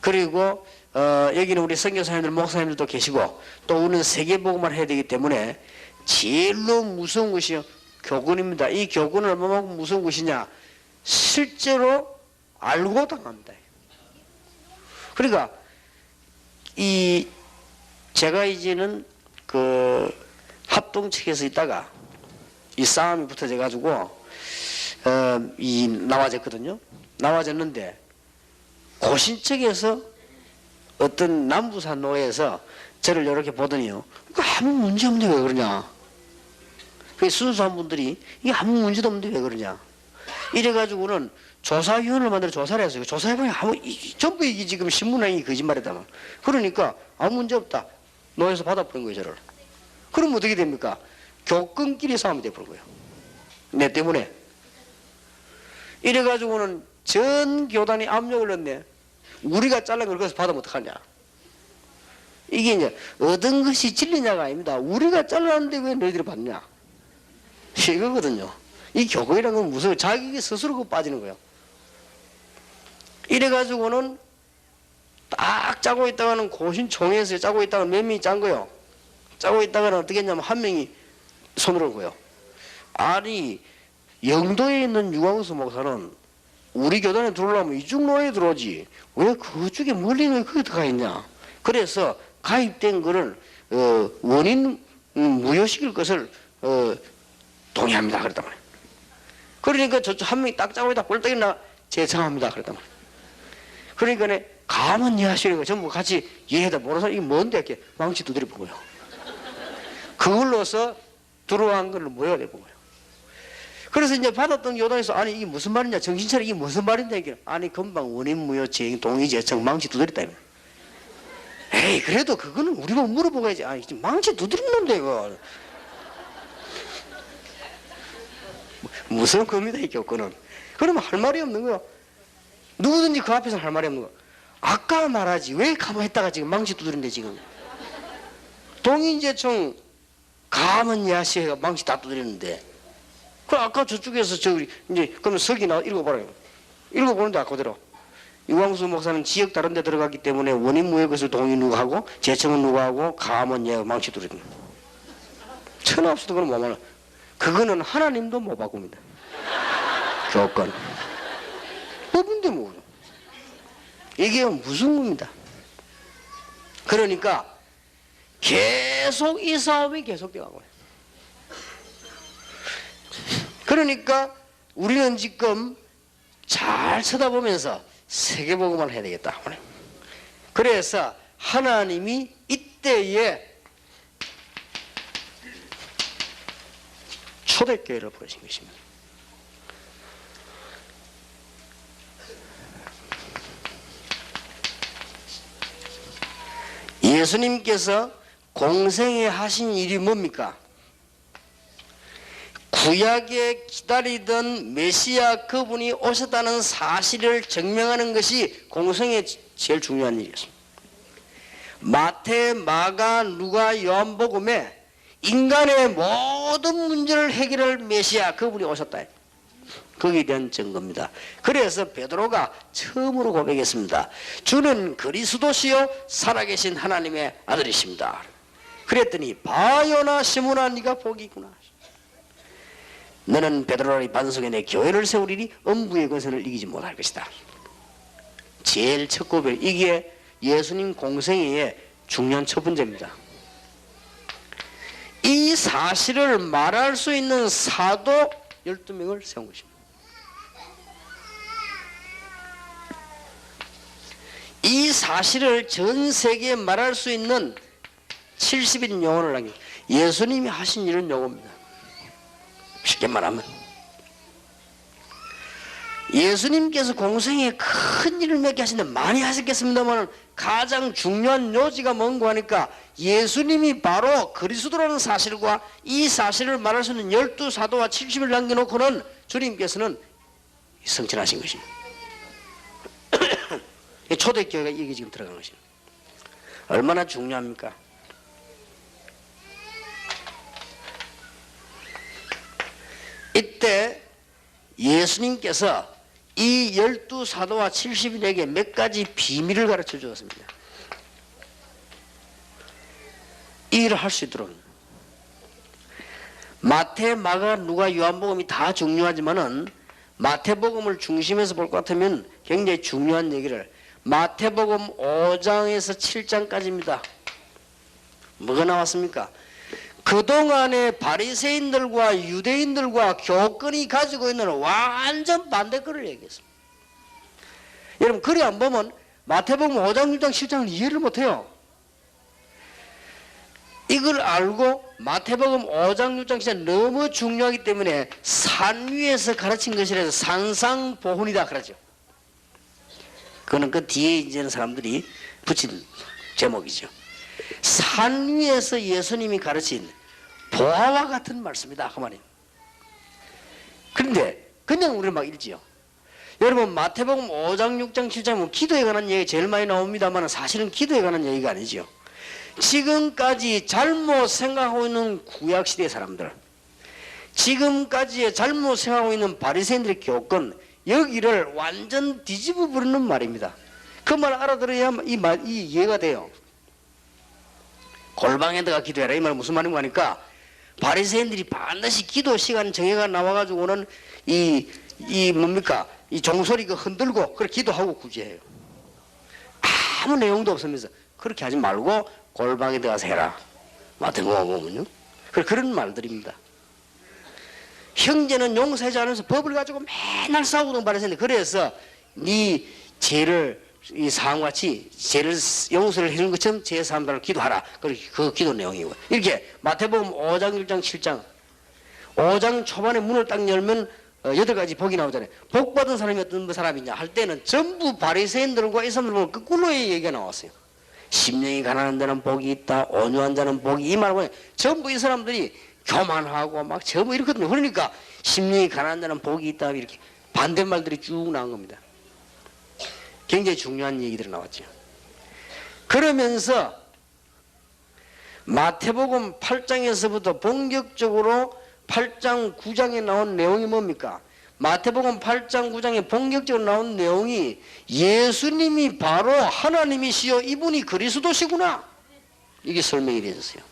그리고 여기는 우리 선교사님들, 목사님들도 계시고 또 우리는 세계복음을 해야 되기 때문에 제일로 무서운 것이 교훈입니다. 이 교훈은 얼마만큼 무서운 것이냐, 실제로 알고 당합니다. 그러니까 제가 이제는 그 합동측에서 있다가 이 싸움이 붙어져 가지고 나와졌거든요. 나와졌는데 고신측에서 어떤 남부산 노예에서 저를 이렇게 보더니요, 아무 문제 없는데 왜 그러냐, 그 순수한 분들이 이게 아무 문제도 없는데 왜 그러냐 이래가지고는 조사위원을 만들어 조사를 했어요. 조사해보니 전부 이게 지금 신문에 거짓말이다. 그러니까 아무 문제 없다, 노예에서 받아버린 거예요 저를. 그럼 어떻게 됩니까? 교권끼리 싸움이 돼버린 거예요, 내 때문에. 이래가지고는 전 교단이 압력을 넣네. 우리가 잘라 걸 거기서 받으면 어떡하냐. 이게 이제 얻은 것이 진리냐가 아닙니다. 우리가 잘랐는데 왜 너희들이 받냐, 이거거든요. 이 교권이라는 건 무서워. 자기 스스로 빠지는 거예요. 이래가지고는 딱 짜고 있다가는 고신총회에서 짜고 있다가 몇 명이 짠 거예요. 짜고 있다가는 어떻게 했냐면 한 명이 손을 온 거예요. 아니, 영도에 있는 유광수 목사는 우리 교단에 들어오려면 이쪽 노예에 들어오지 왜 그쪽에 멀리 있는 거기 들어가 있냐. 그래서 가입된 거를 원인 무효시킬 것을 동의합니다 그랬단 말이에요. 그러니까 저쪽 한 명이 딱 짜고 있다 꼴딱 일어나 제청합니다 그랬단 말이에요. 그러니까 가만 이해하시려고 전부 같이 이해하다 모르는 사람 이게 뭔데 이렇게 망치 두드려 보고요. 그걸로서 들어간 걸 모여야 되는 거예요. 그래서 이제 받았던 교단에서 아니 이게 무슨 말이냐, 정신 차려, 이게 무슨 말인데 이게. 아니 금방 원인무효 동의제청 망치 두드렸다. 에이 그래도 그거는 우리 보고 물어보고 해야지. 아니 망치 두드렸는데 이거 무슨 겁니다 이 교권은. 그러면 할 말이 없는 거야. 누구든지 그 앞에서 할 말이 없는 거야. 아까 말하지 왜 가만히 있다가 지금 망치 두드린데 지금. 동의제청 가만 야시해가 망치 다 두드렸는데. 그 아까 저쪽에서 이제 그러면 석이 나 읽어보라요. 읽어보는데 아까 그대로 유광수 목사는 지역 다른 데 들어갔기 때문에 원인무효 것을 동의 누가 하고 제청은 누가 하고 가면 얘가 망치 두드린다. 천하 없어도 그건 못 말아. 그거는 하나님도 못 바꿉니다. 교권 법인데 뭐 이게 무슨 겁니다. 그러니까 계속 이 싸움이 계속되어 가고 있어요. 그러니까 우리는 지금 잘 쳐다보면서 세계복음을 해야 되겠다. 그래서 하나님이 이때에 초대교회를 보내신 것입니다. 예수님께서 공생에 하신 일이 뭡니까? 구약에 기다리던 메시아 그분이 오셨다는 사실을 증명하는 것이 공생의 제일 중요한 일이었습니다. 마태, 마가, 누가, 요한복음에 인간의 모든 문제를 해결할 메시아 그분이 오셨다. 거기에 대한 증거입니다. 그래서 베드로가 처음으로 고백했습니다. 주는 그리스도시요 살아계신 하나님의 아들이십니다. 그랬더니 바요나 시몬아 네가 복이 있구나. 너는 베드로의 반석에 내 교회를 세우리니 음부의 권세를 이기지 못할 것이다. 제일 첫 고백, 이게 예수님 공생애의 중요한 첫 번째입니다. 이 사실을 말할 수 있는 사도 12명을 세운 것입니다. 이 사실을 전 세계에 말할 수 있는 70인 영혼을 남긴 예수님이 하신 일은 요겁니다. 쉽게 말하면 예수님께서 공생에 큰 일을 맺게 하시는데 많이 하셨겠습니다만 가장 중요한 요지가 뭔고 하니까 예수님이 바로 그리스도라는 사실과 이 사실을 말할 수 있는 12사도와 70을 남겨놓고는 주님께서는 성천하신 것입니다. 초대교회가 이게 지금 들어간 것입니다. 얼마나 중요합니까? 이때 예수님께서 이 12사도와 70인에게 몇 가지 비밀을 가르쳐 주었습니다. 이 일을 할 수 있도록. 마태, 마가, 누가, 요한복음이 다 중요하지만은 마태복음을 중심에서 볼 것 같으면 굉장히 중요한 얘기를 마태복음 5장에서 7장까지입니다. 뭐가 나왔습니까? 그동안의 바리새인들과 유대인들과 교권이 가지고 있는 완전 반대거를 얘기했습니다. 여러분 글이 안 보면 마태복음 5장, 6장, 7장을 이해를 못해요. 이걸 알고 마태복음 5장, 6장, 7장 너무 중요하기 때문에 산 위에서 가르친 것이라서 산상보훈이다 그러죠. 그거는 그 뒤에 이제는 사람들이 붙인 제목이죠. 산 위에서 예수님이 가르친 보화와 같은 말씀이다 그 말이에요. 그런데 그냥 우리는 막 읽지요. 여러분 마태복음 5장 6장 7장은 기도에 관한 얘기 제일 많이 나옵니다만 사실은 기도에 관한 얘기가 아니죠. 지금까지 잘못 생각하고 있는 구약시대 사람들, 지금까지 잘못 생각하고 있는 바리새인들의 교권, 여기를 완전 뒤집어 버리는 말입니다. 그 말 알아들어야 이 이해가 돼요. 골방에다가 기도해라 이 말 무슨 말인가 하니까 바리새인들이 반드시 기도 시간 정해가 나와가지고는 이 뭡니까 이 종소리가 흔들고 그렇게 기도하고 구제해요. 아무 내용도 없으면서 그렇게 하지 말고 골방에 들어가서 해라. 마태복음 보면요. 그런 말들입니다. 형제는 용서하지 않으면서 법을 가지고 맨날 싸우던 바리새인들 그래서 네 죄를 이 사함같이 죄를 용서를 해주는 것처럼 죄 사함들을 기도하라. 그 기도 내용이고 이렇게 마태복음 5장 1장 7장 5장 초반에 문을 딱 열면 8가지 복이 나오잖아요. 복 받은 사람이 어떤 사람이냐 할 때는 전부 바리새인들과 이 사람들 보면 거꾸로의 얘기가 나왔어요. 심령이 가난한 자는 복이 있다. 온유한 자는 복이 이 말을 보면 전부 이 사람들이 교만하고 막 전부 이렇거든요. 그러니까 심령이 가난한 자는 복이 있다 이렇게 반대말들이 쭉 나온 겁니다. 굉장히 중요한 얘기들이 나왔죠. 그러면서 마태복음 8장에서부터 본격적으로 8장 9장에 나온 내용이 뭡니까? 마태복음 8장 9장에 본격적으로 나온 내용이 예수님이 바로 하나님이시여 이분이 그리스도시구나 이게 설명이 되었어요.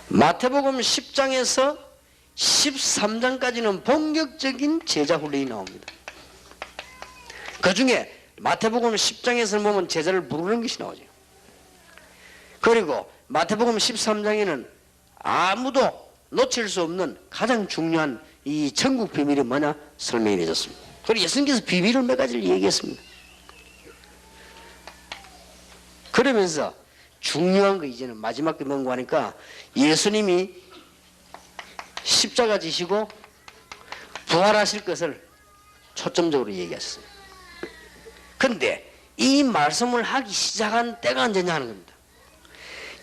마태복음 10장에서 13장까지는 본격적인 제자 훈련이 나옵니다. 그 중에 마태복음 10장에서 보면 제자를 부르는 것이 나오죠. 그리고 마태복음 13장에는 아무도 놓칠 수 없는 가장 중요한 이 천국 비밀이 뭐냐 설명이 되었습니다. 그리고 예수님께서 비밀을 몇 가지를 얘기했습니다. 그러면서 중요한 거 이제는 마지막 게 뭔가 하니까 예수님이 십자가 지시고 부활하실 것을 초점적으로 얘기하셨어요. 그런데 이 말씀을 하기 시작한 때가 언제냐 하는 겁니다.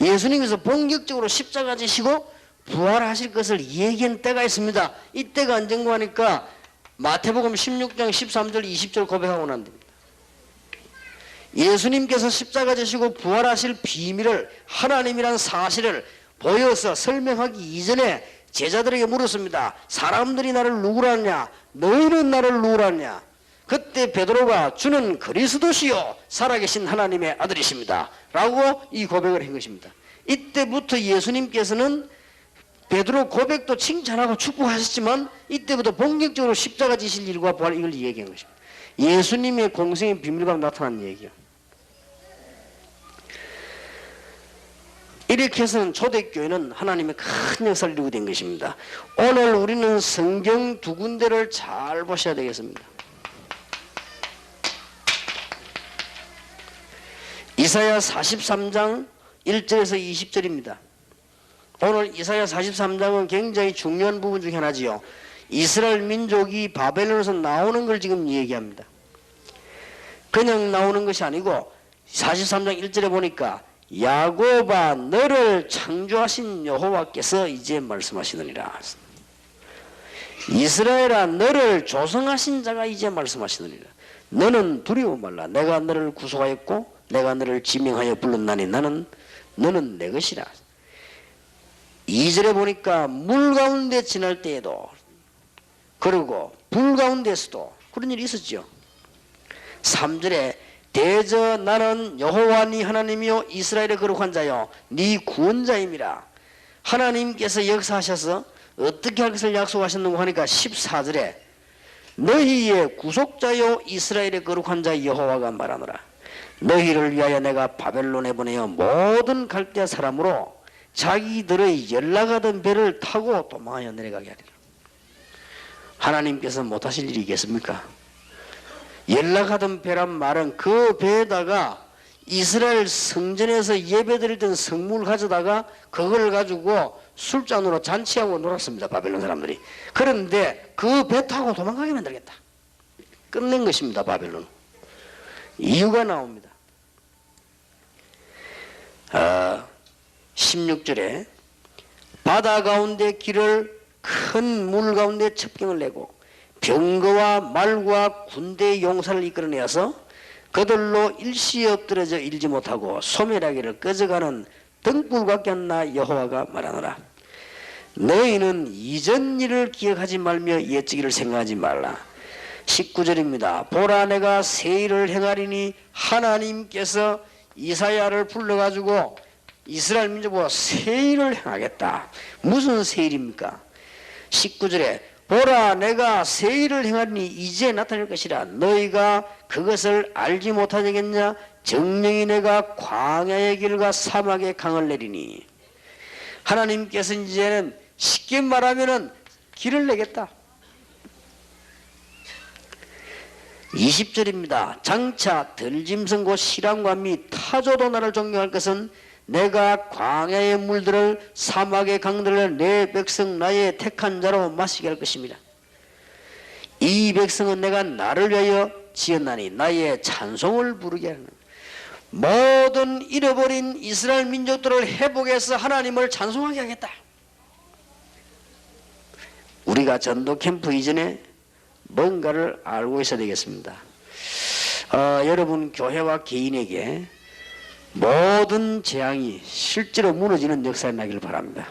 예수님께서 본격적으로 십자가 지시고 부활하실 것을 얘기한 때가 있습니다. 이때가 언젠가 하니까 마태복음 16장 13절 20절 고백하고 난 겁니다. 예수님께서 십자가 지시고 부활하실 비밀을 하나님이란 사실을 보여서 설명하기 이전에 제자들에게 물었습니다. 사람들이 나를 누구라냐? 너희는 나를 누구라냐? 그때 베드로가 주는 그리스도시요 살아계신 하나님의 아들이십니다 라고 이 고백을 한 것입니다. 이때부터 예수님께서는 베드로 고백도 칭찬하고 축복하셨지만 이때부터 본격적으로 십자가 지실 일과 부활 이걸 얘기한 것입니다. 예수님의 공생의 비밀과 나타난 얘기예요. 이렇게 해서는 초대교회는 하나님의 큰 역사를 이루게 된 것입니다. 오늘 우리는 성경 두 군데를 잘 보셔야 되겠습니다. 이사야 43장 1절에서 20절입니다. 오늘 이사야 43장은 굉장히 중요한 부분 중에 하나지요. 이스라엘 민족이 바벨론에서 나오는 걸 지금 얘기합니다. 그냥 나오는 것이 아니고 43장 1절에 보니까 야곱아 너를 창조하신 여호와께서 이제 말씀하시느니라. 이스라엘아 너를 조성하신 자가 이제 말씀하시느니라. 너는 두려워 말라. 내가 너를 구속하였고 내가 너를 지명하여 불렀나니 너는 내 것이라. 2절에 보니까 물 가운데 지날 때에도 그리고 불 가운데서도 그런 일이 있었죠. 3절에 대저 나는 여호와 네 하나님이요 이스라엘의 거룩한 자요 네 구원자임이라. 하나님께서 역사하셔서 어떻게 할 것을 약속하셨는고 하니까 14절에 너희의 구속자요 이스라엘의 거룩한 자 여호와가 말하노라. 너희를 위하여 내가 바벨론에 보내어 모든 갈대아 사람으로 자기들의 연락하던 배를 타고 도망하여 내려가게 하리라. 하나님께서 못하실 일이 있겠습니까? 연락하던 배란 말은 그 배에다가 이스라엘 성전에서 예배드리던 성물을 가져다가 그걸 가지고 술잔으로 잔치하고 놀았습니다. 바벨론 사람들이. 그런데 그 배 타고 도망가게 만들겠다. 끝낸 것입니다. 바벨론. 이유가 나옵니다. 16절에 바다 가운데 길을 큰 물 가운데 첩경을 내고 병거와 말과 군대의 용사를 이끌어내어서 그들로 일시에 엎드려져 일지 못하고 소멸하기를 꺼져가는 등불 같게 한나 여호와가 말하노라. 너희는 이전 일을 기억하지 말며 옛적일을 생각하지 말라. 19절입니다. 보라 내가 새 일을 행하리니 하나님께서 이사야를 불러가지고 이스라엘 민족과 새 일을 행하겠다. 무슨 새 일입니까? 19절에 보라 내가 새 일을 행하리니 이제 나타날 것이라. 너희가 그것을 알지 못하겠냐? 정령이 내가 광야의 길과 사막의 강을 내리니. 하나님께서 이제는 쉽게 말하면은 길을 내겠다. 20절입니다. 장차 들짐승 곧 시람과 및 타조도 나를 존경할 것은 내가 광야의 물들을 사막의 강들을 내 백성 나의 택한 자로 마시게 할 것입니다. 이 백성은 내가 나를 위하여 지었나니 나의 찬송을 부르게 하는. 모든 잃어버린 이스라엘 민족들을 회복해서 하나님을 찬송하게 하겠다. 우리가 전도 캠프 이전에 뭔가를 알고 있어야 되겠습니다. 여러분 교회와 개인에게 모든 재앙이 실제로 무너지는 역사가 나기를 바랍니다.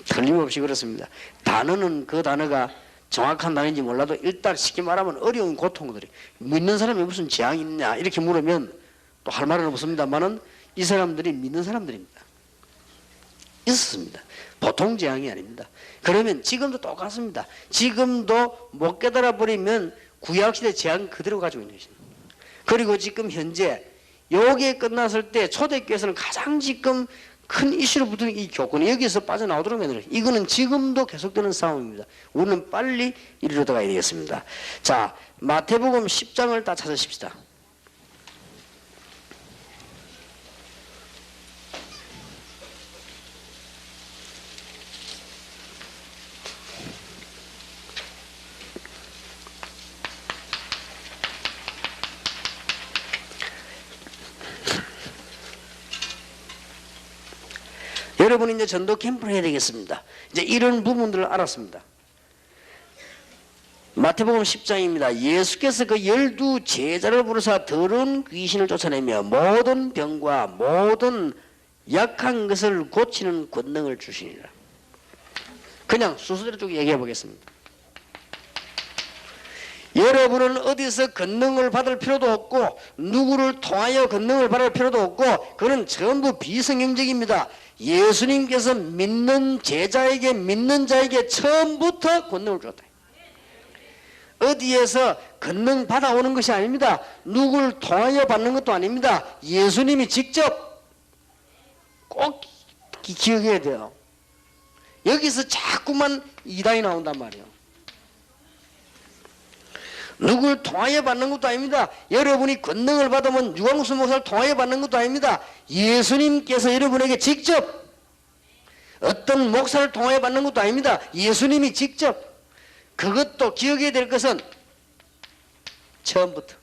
틀림없이 그렇습니다. 단어는 그 단어가 정확한 단어인지 몰라도 일단 쉽게 말하면 어려운 고통들이 믿는 사람이 무슨 재앙이 있냐 이렇게 물으면 또 할 말은 없습니다만은 이 사람들이 믿는 사람들입니다. 있었습니다. 보통 재앙이 아닙니다. 그러면 지금도 똑같습니다. 지금도 못 깨달아 버리면 구약시대 재앙 그대로 가지고 있는 것입니다. 그리고 지금 현재 여기에 끝났을 때 초대교회에서는 가장 지금 큰 이슈로 붙은 이 교권이 여기서 빠져나오도록 만들어요. 이거는 지금도 계속되는 싸움입니다. 우리는 빨리 이리로 들어가야 되겠습니다. 자, 마태복음 10장을 다 찾으십시다. 여러분이 이제 전도 캠프를 해야 되겠습니다. 이제 이런 부분들을 알았습니다. 마태복음 10장입니다. 예수께서 그 12 제자를 부르사 더러운 귀신을 쫓아내며 모든 병과 모든 약한 것을 고치는 권능을 주시니라. 그냥 순서대로 쭉 얘기해 보겠습니다. 여러분은 어디서 권능을 받을 필요도 없고 누구를 통하여 권능을 받을 필요도 없고 그는 전부 비성경적입니다. 예수님께서 믿는 제자에게 믿는 자에게 처음부터 권능을 줬다. 어디에서 권능 받아오는 것이 아닙니다. 누구를 통하여 받는 것도 아닙니다. 예수님이 직접 꼭 기억해야 돼요. 여기서 자꾸만 이단이 나온단 말이에요. 누구를 통하여 받는 것도 아닙니다. 여러분이 권능을 받으면 유광수 목사를 통하여 받는 것도 아닙니다. 예수님께서 여러분에게 직접 어떤 목사를 통하여 받는 것도 아닙니다. 예수님이 직접. 그것도 기억해야 될 것은 처음부터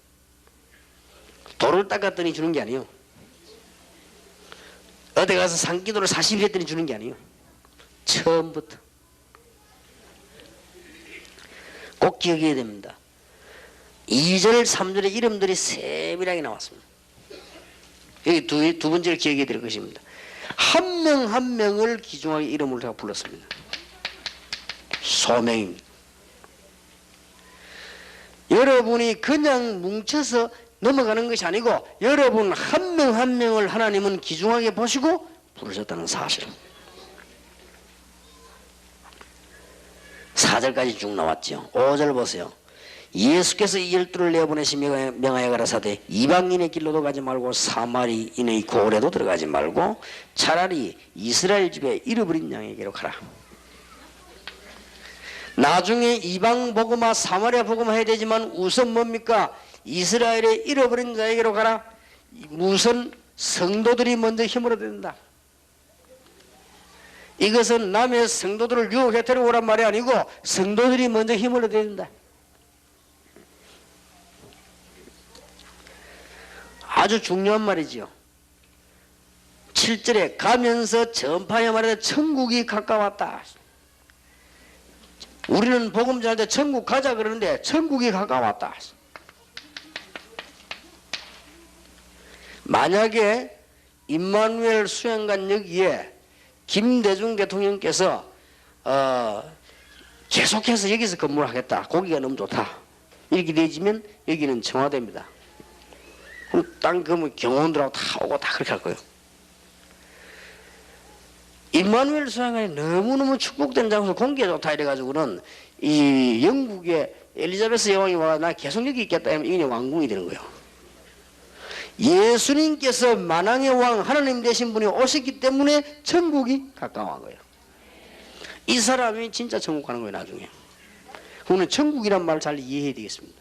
돌을 닦았더니 주는 게 아니에요. 어디 가서 산기도를 40일 했더니 주는 게 아니에요. 처음부터 꼭 기억해야 됩니다. 2절 3절의 이름들이 세밀하게 나왔습니다. 여기 두 번째를 기억해야 될 것입니다. 한 명 한 명을 귀중하게 이름을 제가 불렀습니다. 소명입니다. 여러분이 그냥 뭉쳐서 넘어가는 것이 아니고 여러분 한 명 한 명을 하나님은 귀중하게 보시고 부르셨다는 사실. 4절까지 쭉 나왔죠. 5절 보세요. 예수께서 이 12를 내어보내시며 명하여 가라사대 이방인의 길로도 가지 말고 사마리인의 고을에도 들어가지 말고 차라리 이스라엘 집에 잃어버린 양에게로 가라. 나중에 이방 복음화 사마리아 복음화 해야 되지만 우선 뭡니까? 이스라엘의 잃어버린 자에게로 가라. 우선 성도들이 먼저 힘을 얻어야 된다. 이것은 남의 성도들을 유혹해 데려오란 말이 아니고 성도들이 먼저 힘을 얻어야 된다. 아주 중요한 말이지요. 7절에 가면서 전파에 말하되 천국이 가까웠다. 우리는 복음 전할 때 천국 가자 그러는데 천국이 가까웠다. 만약에 임마누엘 수행관 여기에 김대중 대통령께서 계속해서 여기서 근무를 하겠다. 고기가 너무 좋다. 이렇게 되지면 여기는 청와대입니다. 그럼 땅 그러면 경호원들하고 다 오고 다 그렇게 할 거예요. 임마누엘 수행관이 너무너무 축복된 장소 공기가 좋다 이래가지고는 이 영국의 엘리자베스 여왕이 와 나 계속 여기 있겠다 하면 이게 왕궁이 되는 거예요. 예수님께서 만왕의 왕 하나님 되신 분이 오셨기 때문에 천국이 가까운 거예요. 이 사람이 진짜 천국 가는 거예요. 나중에 그거는 천국이란 말을 잘 이해해야 되겠습니다.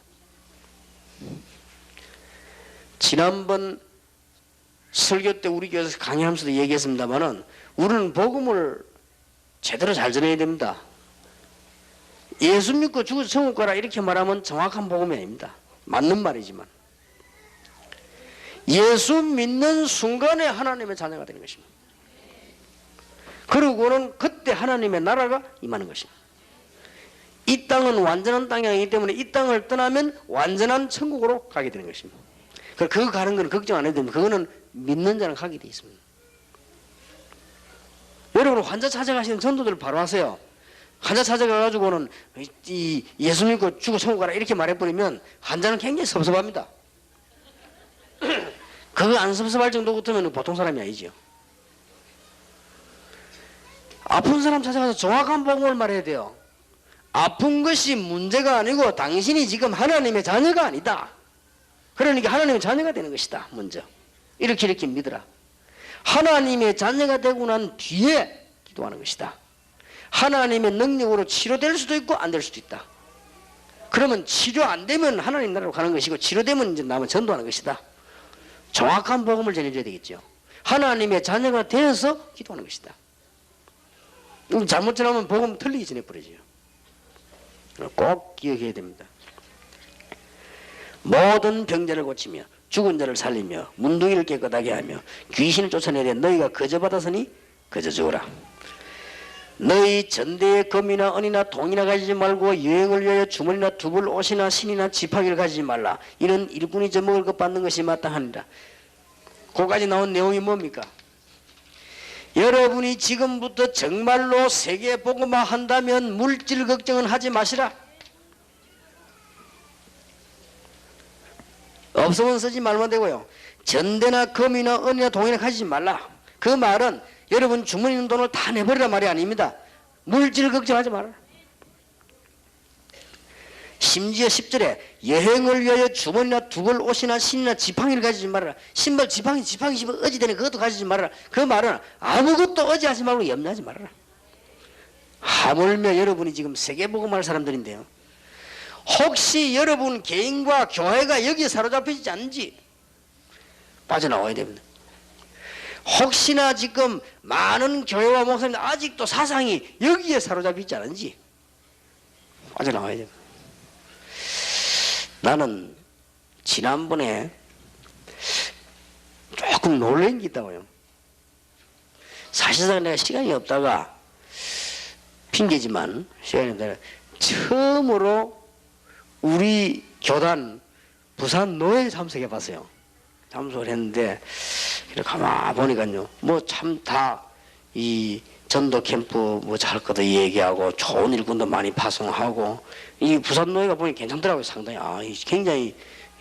지난번 설교 때 우리 교회에서 강의하면서도 얘기했습니다마는 우리는 복음을 제대로 잘 전해야 됩니다. 예수 믿고 죽어서 천국 가라 이렇게 말하면 정확한 복음이 아닙니다. 맞는 말이지만 예수 믿는 순간에 하나님의 자녀가 되는 것입니다. 그리고는 그때 하나님의 나라가 임하는 것입니다. 이 땅은 완전한 땅이 아니기 때문에 이 땅을 떠나면 완전한 천국으로 가게 되는 것입니다. 그거 가는 건 걱정 안 해도 됩니다. 그거는 믿는 자는 가게 돼 있습니다. 여러분 환자 찾아가시는 전도들 바로 하세요. 환자 찾아가가지고는 이 예수 믿고 죽어 천국 가라 이렇게 말해버리면 환자는 굉장히 섭섭합니다. 그거 안 섭섭할 정도 같으면 보통 사람이 아니죠. 아픈 사람 찾아가서 정확한 복음을 말해야 돼요. 아픈 것이 문제가 아니고 당신이 지금 하나님의 자녀가 아니다. 그러니까 하나님의 자녀가 되는 것이다. 먼저 이렇게 믿어라. 하나님의 자녀가 되고 난 뒤에 기도하는 것이다. 하나님의 능력으로 치료될 수도 있고 안 될 수도 있다. 그러면 치료 안 되면 하나님 나라로 가는 것이고 치료되면 이제 남은 전도하는 것이다. 정확한 복음을 전해줘야 되겠죠. 하나님의 자녀가 되어서 기도하는 것이다. 잘못 전하면 복음 틀리기 전에 버려져요. 꼭 기억해야 됩니다. 모든 병자를 고치며 죽은 자를 살리며 문둥이를 깨끗하게 하며 귀신을 쫓아내려 너희가 거저받았으니 거저 주어라. 너희 전대에 금이나 은이나 동이나 가지지 말고 여행을 위하여 주머니나 두불 옷이나 신이나 지팡이를 가지지 말라. 이는 일꾼이 젖먹을 것 받는 것이 마땅하니라. 거기까지 나온 내용이 뭡니까? 여러분이 지금부터 정말로 세계 복음화 한다면 물질 걱정은 하지 마시라. 없으면 쓰지 말면 되고요. 전대나 금이나 은이나 동이나 가지지 말라. 그 말은 여러분 주머니 있는 돈을 다 내버리라 말이 아닙니다. 물질 걱정하지 말아라. 심지어 10절에 여행을 위하여 주머니나 두벌 옷이나 신이나 지팡이를 가지지 말아라. 신발 지팡이 집어 어지되는 그것도 가지지 말아라. 그 말은 아무것도 어지하지 말고 염려하지 말아라. 하물며 여러분이 지금 세계복음할 사람들인데요, 혹시 여러분 개인과 교회가 여기에 사로잡히지 않는지 빠져나와야 됩니다. 혹시나 지금 많은 교회와 목사님들 아직도 사상이 여기에 사로잡히지 않은지 빠져나와야 됩니다. 나는 지난번에 조금 놀란 게 있다고요. 사실상 내가 시간이 없다가 핑계지만 시간이 없다가 처음으로 우리 교단 부산 노예에 참석해 봤어요. 참석을 했는데 가만 보니까요, 뭐 참 다 이 전도 캠프 뭐 잘 거다 얘기하고 좋은 일꾼도 많이 파송하고, 이 부산 노예가 보니 괜찮더라고요. 상당히 굉장히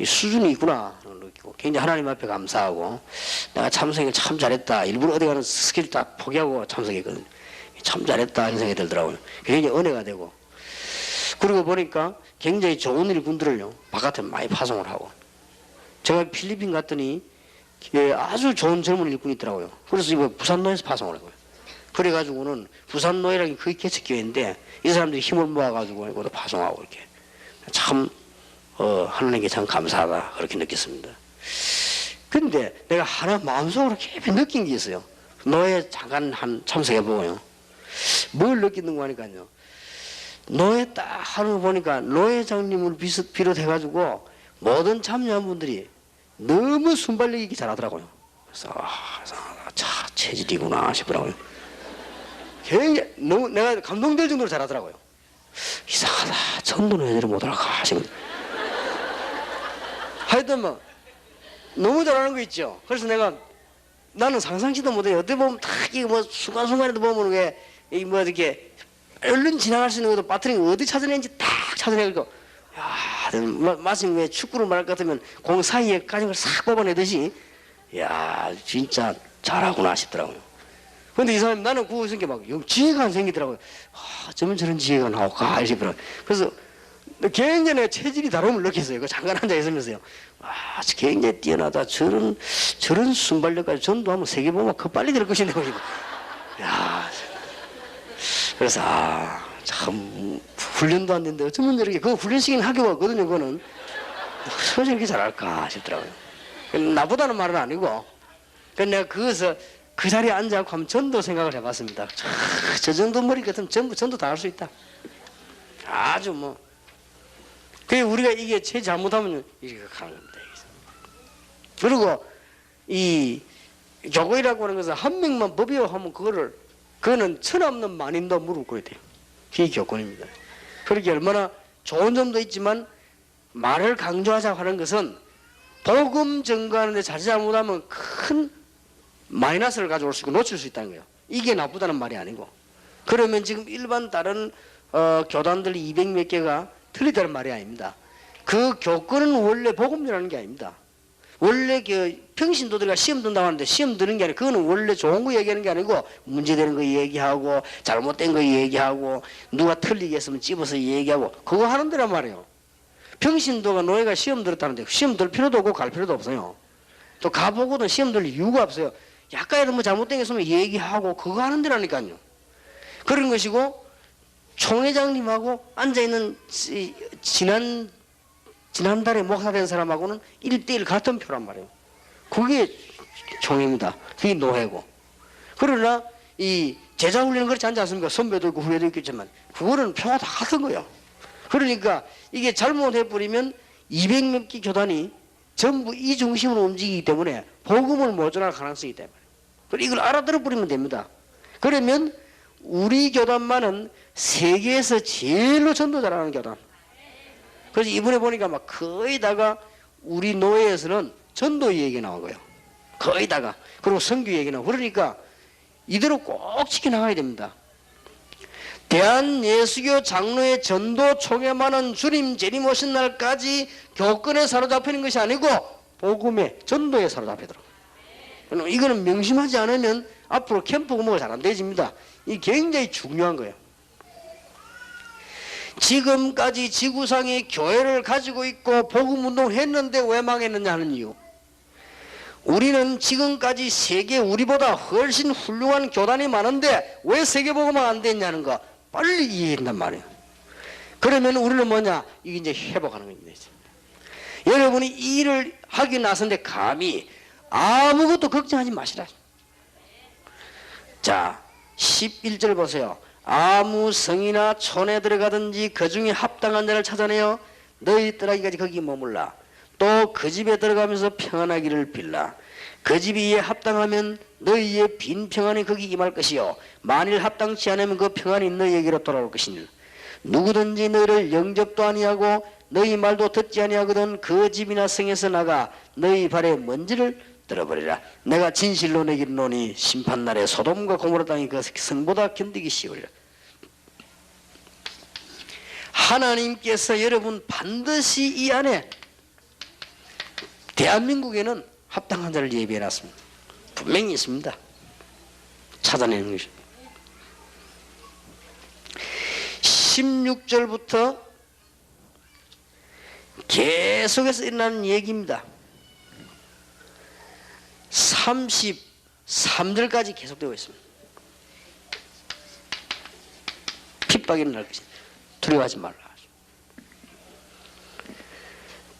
수준이 있구나 느끼고, 굉장히 하나님 앞에 감사하고, 내가 참석을 참 잘했다. 일부러 어디 가는 스킬 딱 포기하고 참석했거든요. 참 잘했다 이런 생각이 들더라고요. 굉장히 은혜가 되고, 그리고 보니까 굉장히 좋은 일꾼들을요 바깥에 많이 파송을 하고, 제가 필리핀 갔더니 아주 좋은 젊은 일꾼이 있더라고요. 그래서 이거 부산노예에서 파송을 하고요. 그래가지고는 부산노예라는 거의 개척교회인데 이 사람들이 힘을 모아가지고 이것도 파송하고, 이렇게 참 하나님께 참 감사하다 그렇게 느꼈습니다. 근데 내가 하나 마음속으로 깊이 느낀 게 있어요. 노예 잠깐 참석해보고요, 뭘 느끼는 거 하니까요, 노예 딱 하는 거 보니까 노예장님을 비롯해가지고 모든 참여한 분들이 너무 순발력 있게 잘하더라고요. 그래서 차 체질이구나 싶더라고요. 굉장히 너무 내가 감동될 정도로 잘하더라고요. 이상하다, 전도는 왜 이렇게 못할까 싶은. 하여튼 뭐 너무 잘하는 거 있죠. 그래서 나는 상상치도 못해. 어떻게 보면 딱 이게 뭐 순간순간에도 보면 왜 뭐 이렇게 얼른 지나갈 수 있는 것도 빠뜨린 거 어디 찾아내는지 딱 찾아내고, 야, 마침 왜 축구를 말할 것 같으면 공 사이에 까진 걸 싹 뽑아내듯이, 야, 진짜 잘하구나 싶더라고요. 근데 이 사람이, 나는 그거 생겨 막 지혜가 안 생기더라고요. 어쩌면 저런 지혜가 나올까 싶더라고요. 그래서 굉장히 내가 체질이 다름을 느꼈어요. 그 잠깐 앉아 있으면서요. 굉장히 뛰어나다. 저런 순발력까지 전도하면 세계보면 그 빨리 될 것인데. 야, 그래서 참 훈련도 안 되는데 어쩌면 이렇게 그 훈련시키는 학교가 있거든요. 그거는 어쩌면 이렇게 잘할까 싶더라고요. 나보다는 말은 아니고, 그래서 내가 거기서 그 자리에 앉아서 한번 전도 생각을 해봤습니다. 저 정도 머리 같으면 전부 전도 다 할 수 있다. 아주 뭐. 그게 우리가 이게 제 잘못하면 이렇게 가는 겁니다. 그리고 이 교구이라고 하는 것은 한 명만 법이요 하면 그거는 천없는 만인도 무릎 꿇어야 돼요. 그게 교권입니다. 그렇게 얼마나 좋은 점도 있지만 말을 강조하자고 하는 것은 복음 전가하는데 잘못하면 큰 마이너스를 가져올 수 있고 놓칠 수 있다는 거예요. 이게 나쁘다는 말이 아니고, 그러면 지금 일반 다른 교단들 200몇 개가 틀리다는 말이 아닙니다. 그 교권은 원래 복음이라는 게 아닙니다. 원래 그 평신도들과 시험 든다고 하는데 시험 드는 게 아니고, 그거는 원래 좋은 거 얘기하는 게 아니고 문제되는 거 얘기하고 잘못된 거 얘기하고 누가 틀리게 했으면 찝어서 얘기하고 그거 하는 데란 말이에요. 평신도가 노예가 시험 들었다는데 시험 들 필요도 없고 갈 필요도 없어요. 또 가보고도 시험 들 이유가 없어요. 약간이라도 뭐 잘못된 게 있으면 얘기하고 그거 하는 데라니까요. 그런 것이고, 총회장님하고 앉아있는 지난달에 목사된 사람하고는 1대1 같은 표란 말이에요. 그게 총회입니다. 그게 노예고. 그러나 이 제자 훈련은 그렇지 않지 않습니까? 선배도 있고 후배도 있겠지만 그거는 표가 다 같은 거예요. 그러니까 이게 잘못해버리면 200몇 개 교단이 전부 이 중심으로 움직이기 때문에 복음을 모전할 가능성이 있다. 그리고 이걸 알아들어버리면 됩니다. 그러면 우리 교단만은 세계에서 제일로 전도 잘하는 교단. 그래서 이번에 보니까 막 거의 다가 우리 노예에서는 전도 얘기 나온 거예요. 거의 다가. 그리고 선교 얘기 나오고. 그러니까 이대로 꼭 지켜나가야 됩니다. 대한예수교 장로의 전도 총회만은 주님 재림 오신 날까지 교권에 사로잡히는 것이 아니고 복음의 전도에 사로잡히도록. 이거는 명심하지 않으면 앞으로 캠프 공부가 잘 안 되집니다. 이 굉장히 중요한 거예요. 지금까지 지구상에 교회를 가지고 있고 복음운동을 했는데 왜 망했느냐 하는 이유. 우리는 지금까지 세계 우리보다 훨씬 훌륭한 교단이 많은데 왜 세계복음화가 안 됐냐는 거 빨리 이해한단 말이에요. 그러면 우리는 뭐냐? 이게 이제 회복하는 겁니다. 이제. 여러분이 이 일을 하기 나섰는데 감히 아무것도 걱정하지 마시라. 자, 11절 보세요. 아무 성이나 촌에 들어가든지 그 중에 합당한 자를 찾아내어 너희 떠나기까지 거기 머물라. 또 그 집에 들어가면서 평안하기를 빌라. 그 집이 이에 합당하면 너희의 빈 평안이 거기 임할 것이요 만일 합당치 않으면 그 평안이 너희에게로 돌아올 것이니 누구든지 너희를 영접도 아니하고 너희 말도 듣지 아니하거든 그 집이나 성에서 나가 너희 발에 먼지를 들어버리라. 내가 진실로 내게 이르노니 심판날에 소돔과 고모라 땅이 그 성보다 견디기 쉬우리라. 하나님께서 여러분 반드시 이 안에 대한민국에는 합당한 자를 예비해놨습니다. 분명히 있습니다. 찾아내는 것입니다. 16절부터 계속해서 일어나는 얘기입니다. 33절까지 계속되고 있습니다. 핍박이 일어날 것이다. 두려워하지 말라.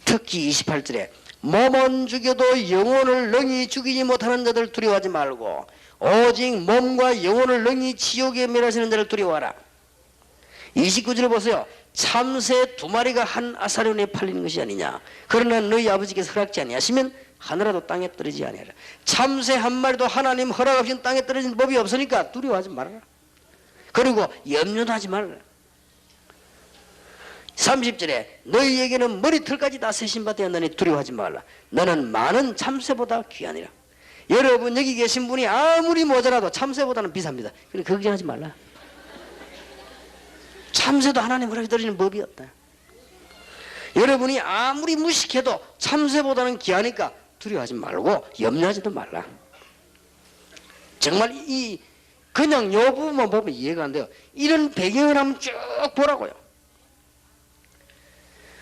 특히 28절에 몸은 죽여도 영혼을 능히 죽이지 못하는 자들 두려워하지 말고 오직 몸과 영혼을 능히 지옥에 멸하시는 자를 두려워하라. 29절 보세요. 참새 2마리가 한 아사련에 팔리는 것이 아니냐. 그러나 너희 아버지께서 허락지 아니하시면 하늘라도 땅에 떨어지지 아니하라. 참새 1마리도 하나님 허락 없이는 땅에 떨어지는 법이 없으니까 두려워하지 말아라. 그리고 염려도 하지 말아라. 30절에 너희에게는 머리털까지 다 세신받되었느니 두려워하지 말라. 너는 많은 참새보다 귀하니라. 여러분 여기 계신 분이 아무리 모자라도 참새보다는 비쌉니다. 그러니까 걱정하지 말라. 참새도 하나님 허락이 떨어지는 법이 없다. 여러분이 아무리 무식해도 참새보다는 귀하니까 두려워하지 말고 염려하지도 말라. 정말 이 그냥 요 부분만 보면 이해가 안 돼요. 이런 배경을 한번 쭉 보라고요.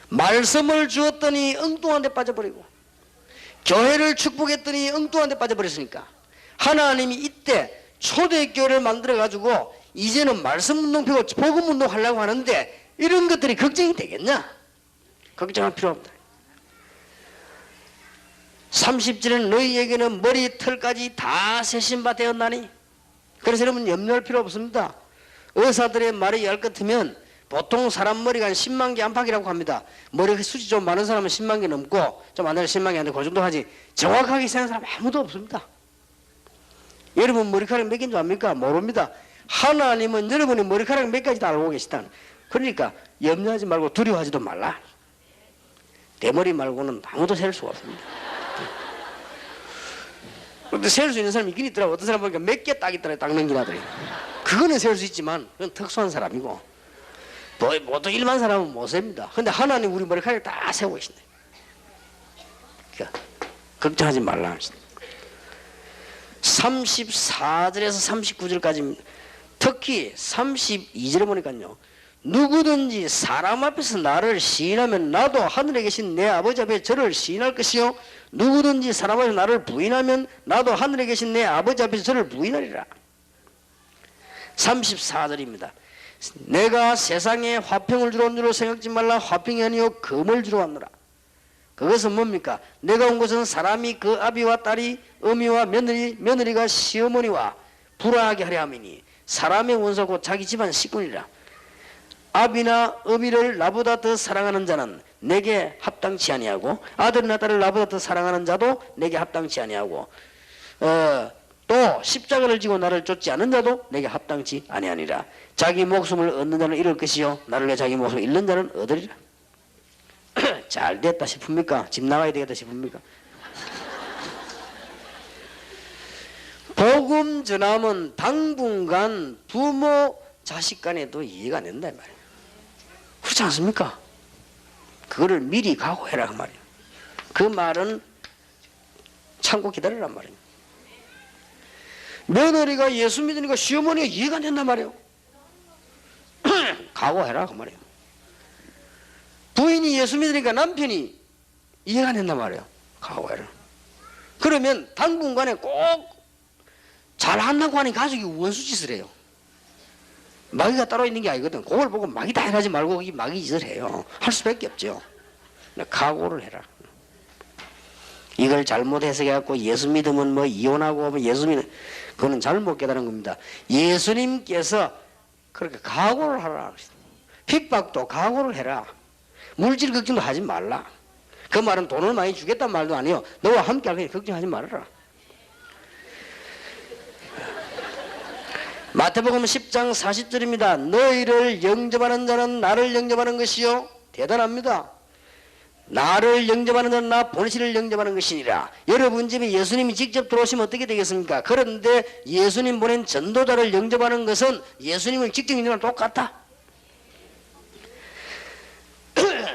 말씀을 주었더니 엉뚱한 데 빠져버리고 교회를 축복했더니 엉뚱한 데 빠져버렸으니까 하나님이 이때 초대교회를 만들어 가지고 이제는 말씀운동 펴고 복음운동 하려고 하는데 이런 것들이 걱정이 되겠냐? 걱정할 필요 없다. 30절에는 너희에게는 머리털까지 다 세신바 되었나니 그래서 여러분 염려할 필요 없습니다. 의사들의 말이 열 같으면 보통 사람 머리가 한 10만 개 안팎이라고 합니다. 머리 숱이 좀 많은 사람은 10만 개 넘고 좀 안 되면 10만 개 안 되고 그 정도 하지 정확하게 생각하는 사람 아무도 없습니다. 여러분 머리카락 몇 개인 줄 압니까? 모릅니다. 하나님은 여러분의 머리카락 몇 가지 다 알고 계시다. 그러니까 염려하지 말고 두려워하지도 말라. 대머리 말고는 아무도 셀 수가 없습니다. 근데 셀 수 있는 사람이 있긴 있더라고. 어떤 사람 보니까 몇 개 딱 있더라. 딱 넘기나더니 그거는 셀 수 있지만 그건 특수한 사람이고 보통 일반 사람은 못 셉니다. 근데 하나님 우리 머리카락 다 세우고 계신다. 그러니까 걱정하지 말라 하신다. 34절에서 39절까지입니다. 특히 32절에 보니까요. 누구든지 사람 앞에서 나를 시인하면 나도 하늘에 계신 내 아버지 앞에 저를 시인할 것이요 누구든지 사람 앞에서 나를 부인하면 나도 하늘에 계신 내 아버지 앞에서 저를 부인하리라. 34절입니다. 내가 세상에 화평을 주러 온 줄로 생각지 말라. 화평이 아니요 금을 주러 왔노라. 그것은 뭡니까? 내가 온 것은 사람이 그 아비와 딸이 어미와 며느리가 시어머니와 불화하게 하려 함이니 사람의 원수 곧 자기 집안 식구니라. 아비나 어미를 나보다 더 사랑하는 자는 내게 합당치 아니하고 아들이나 딸을 나보다 더 사랑하는 자도 내게 합당치 아니하고 또 십자가를 지고 나를 쫓지 않은 자도 내게 합당치 아니하니라. 자기 목숨을 얻는 자는 잃을 것이요 나를 위해 자기 목숨을 잃는 자는 얻으리라. 잘 됐다 싶습니까? 집 나가야 되겠다 싶습니까? 복음 전함은 당분간 부모 자식 간에도 이해가 안 된다 말이에요. 그렇지 않습니까? 그거를 미리 각오해라 그 말이에요. 그 말은 참고 기다리란 말이에요. 며느리가 예수 믿으니까 시어머니가 이해가 안 된단 말이에요. 각오해라 그 말이에요. 부인이 예수 믿으니까 남편이 이해가 안 된단 말이에요. 각오해라. 그러면 당분간에 꼭 잘한다고 하니 가족이 원수짓을 해요. 마귀가 따로 있는 게 아니거든. 그걸 보고 마귀다 해가지 말고 거기 마귀 짓을 해요. 할 수밖에 없죠. 각오를 해라. 이걸 잘못 해석해갖고 예수 믿으면 뭐 이혼하고 뭐 예수 믿으면 그거는 잘못 깨달은 겁니다. 예수님께서 그렇게 각오를 하라. 핍박도 각오를 해라. 물질 걱정도 하지 말라. 그 말은 돈을 많이 주겠다는 말도 아니에요. 너와 함께 할 거니 걱정하지 말아라. 마태복음 10장 40절입니다. 너희를 영접하는 자는 나를 영접하는 것이요. 대단합니다. 나를 영접하는 자는 나 본실을 영접하는 것이니라. 여러분 집에 예수님이 직접 들어오시면 어떻게 되겠습니까? 그런데 예수님 보낸 전도자를 영접하는 것은 예수님을 직접 영접하는 거랑 똑같다.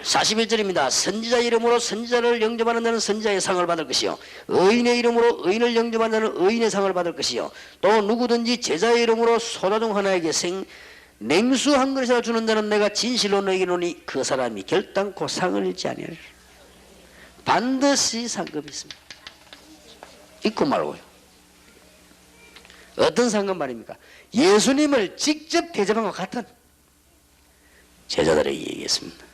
41절입니다. 선지자 이름으로 선지자를 영접하는 자는 선지자의 상을 받을 것이요. 의인의 이름으로 의인을 영접하는 자는 의인의 상을 받을 것이요. 또 누구든지 제자의 이름으로 소자 중 하나에게 냉수 한 그릇이라 주는 자는 내가 진실로 너에게 이르노니 그 사람이 결단코 상을 잃지 아니하리라. 반드시 상급이 있습니다. 잊고 말고요. 어떤 상급 말입니까? 예수님을 직접 대접한 것 같은 제자들에게 얘기했습니다.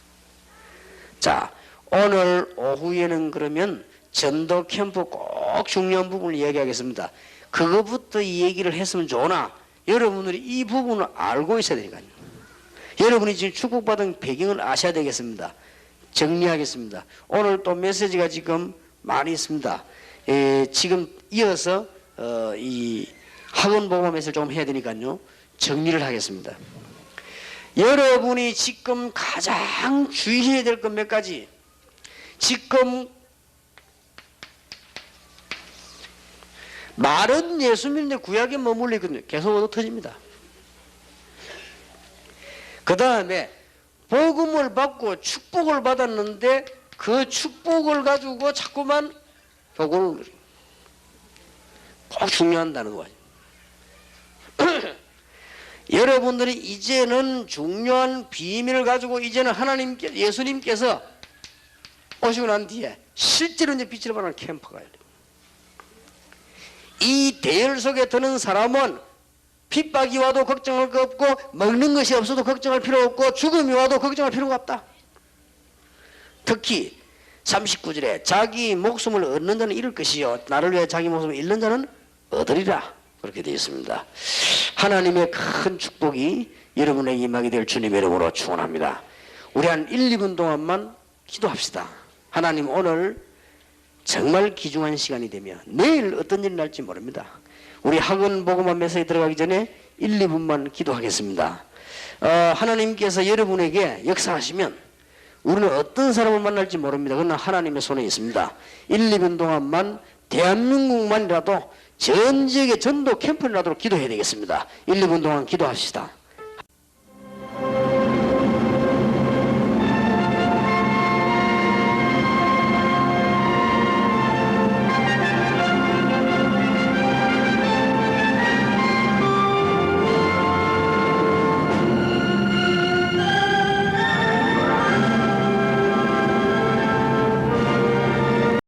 자, 오늘 오후에는 그러면 전도 캠프 꼭 중요한 부분을 이야기하겠습니다. 그거부터 이 얘기를 했으면 좋으나 여러분들이 이 부분을 알고 있어야 되니까요. 여러분이 지금 축복받은 배경을 아셔야 되겠습니다. 정리하겠습니다. 오늘 또 메시지가 지금 많이 있습니다. 지금 이어서 이 학원 보고 메시지를 좀 해야 되니까요. 정리를 하겠습니다. 여러분이 지금 가장 주의해야 될 것 몇 가지. 지금 말은 예수 믿는데 구약에 머물러 있거든요. 계속 얻어 터집니다. 그 다음에 복음을 받고 축복을 받았는데 그 축복을 가지고 자꾸만 복음을 꼭 중요한다는 거예요. 여러분들이 이제는 중요한 비밀을 가지고 이제는 하나님께 예수님께서 오시고 난 뒤에 실제로 이제 빛을 발하는 캠프가 돼요. 이 대열 속에 드는 사람은 핍박이 와도 걱정할 거 없고 먹는 것이 없어도 걱정할 필요 없고 죽음이 와도 걱정할 필요가 없다. 특히 39절에 자기 목숨을 얻는 자는 잃을 것이요 나를 위해 자기 목숨을 잃는 자는 얻으리라. 그렇게 되어 있습니다. 하나님의 큰 축복이 여러분에게 임하게 될 주님의 이름으로 축원합니다. 우리 한 1, 2분 동안만 기도합시다. 하나님 오늘 정말 귀중한 시간이 되며 내일 어떤 일이 날지 모릅니다. 우리 학원 복음만 메시지 들어가기 전에 1, 2분만 기도하겠습니다. 하나님께서 여러분에게 역사하시면 우리는 어떤 사람을 만날지 모릅니다. 그러나 하나님의 손에 있습니다. 1, 2분 동안만 대한민국만이라도 전 지역의 전도 캠프라도 기도해야 되겠습니다. 1, 2분 동안 기도합시다.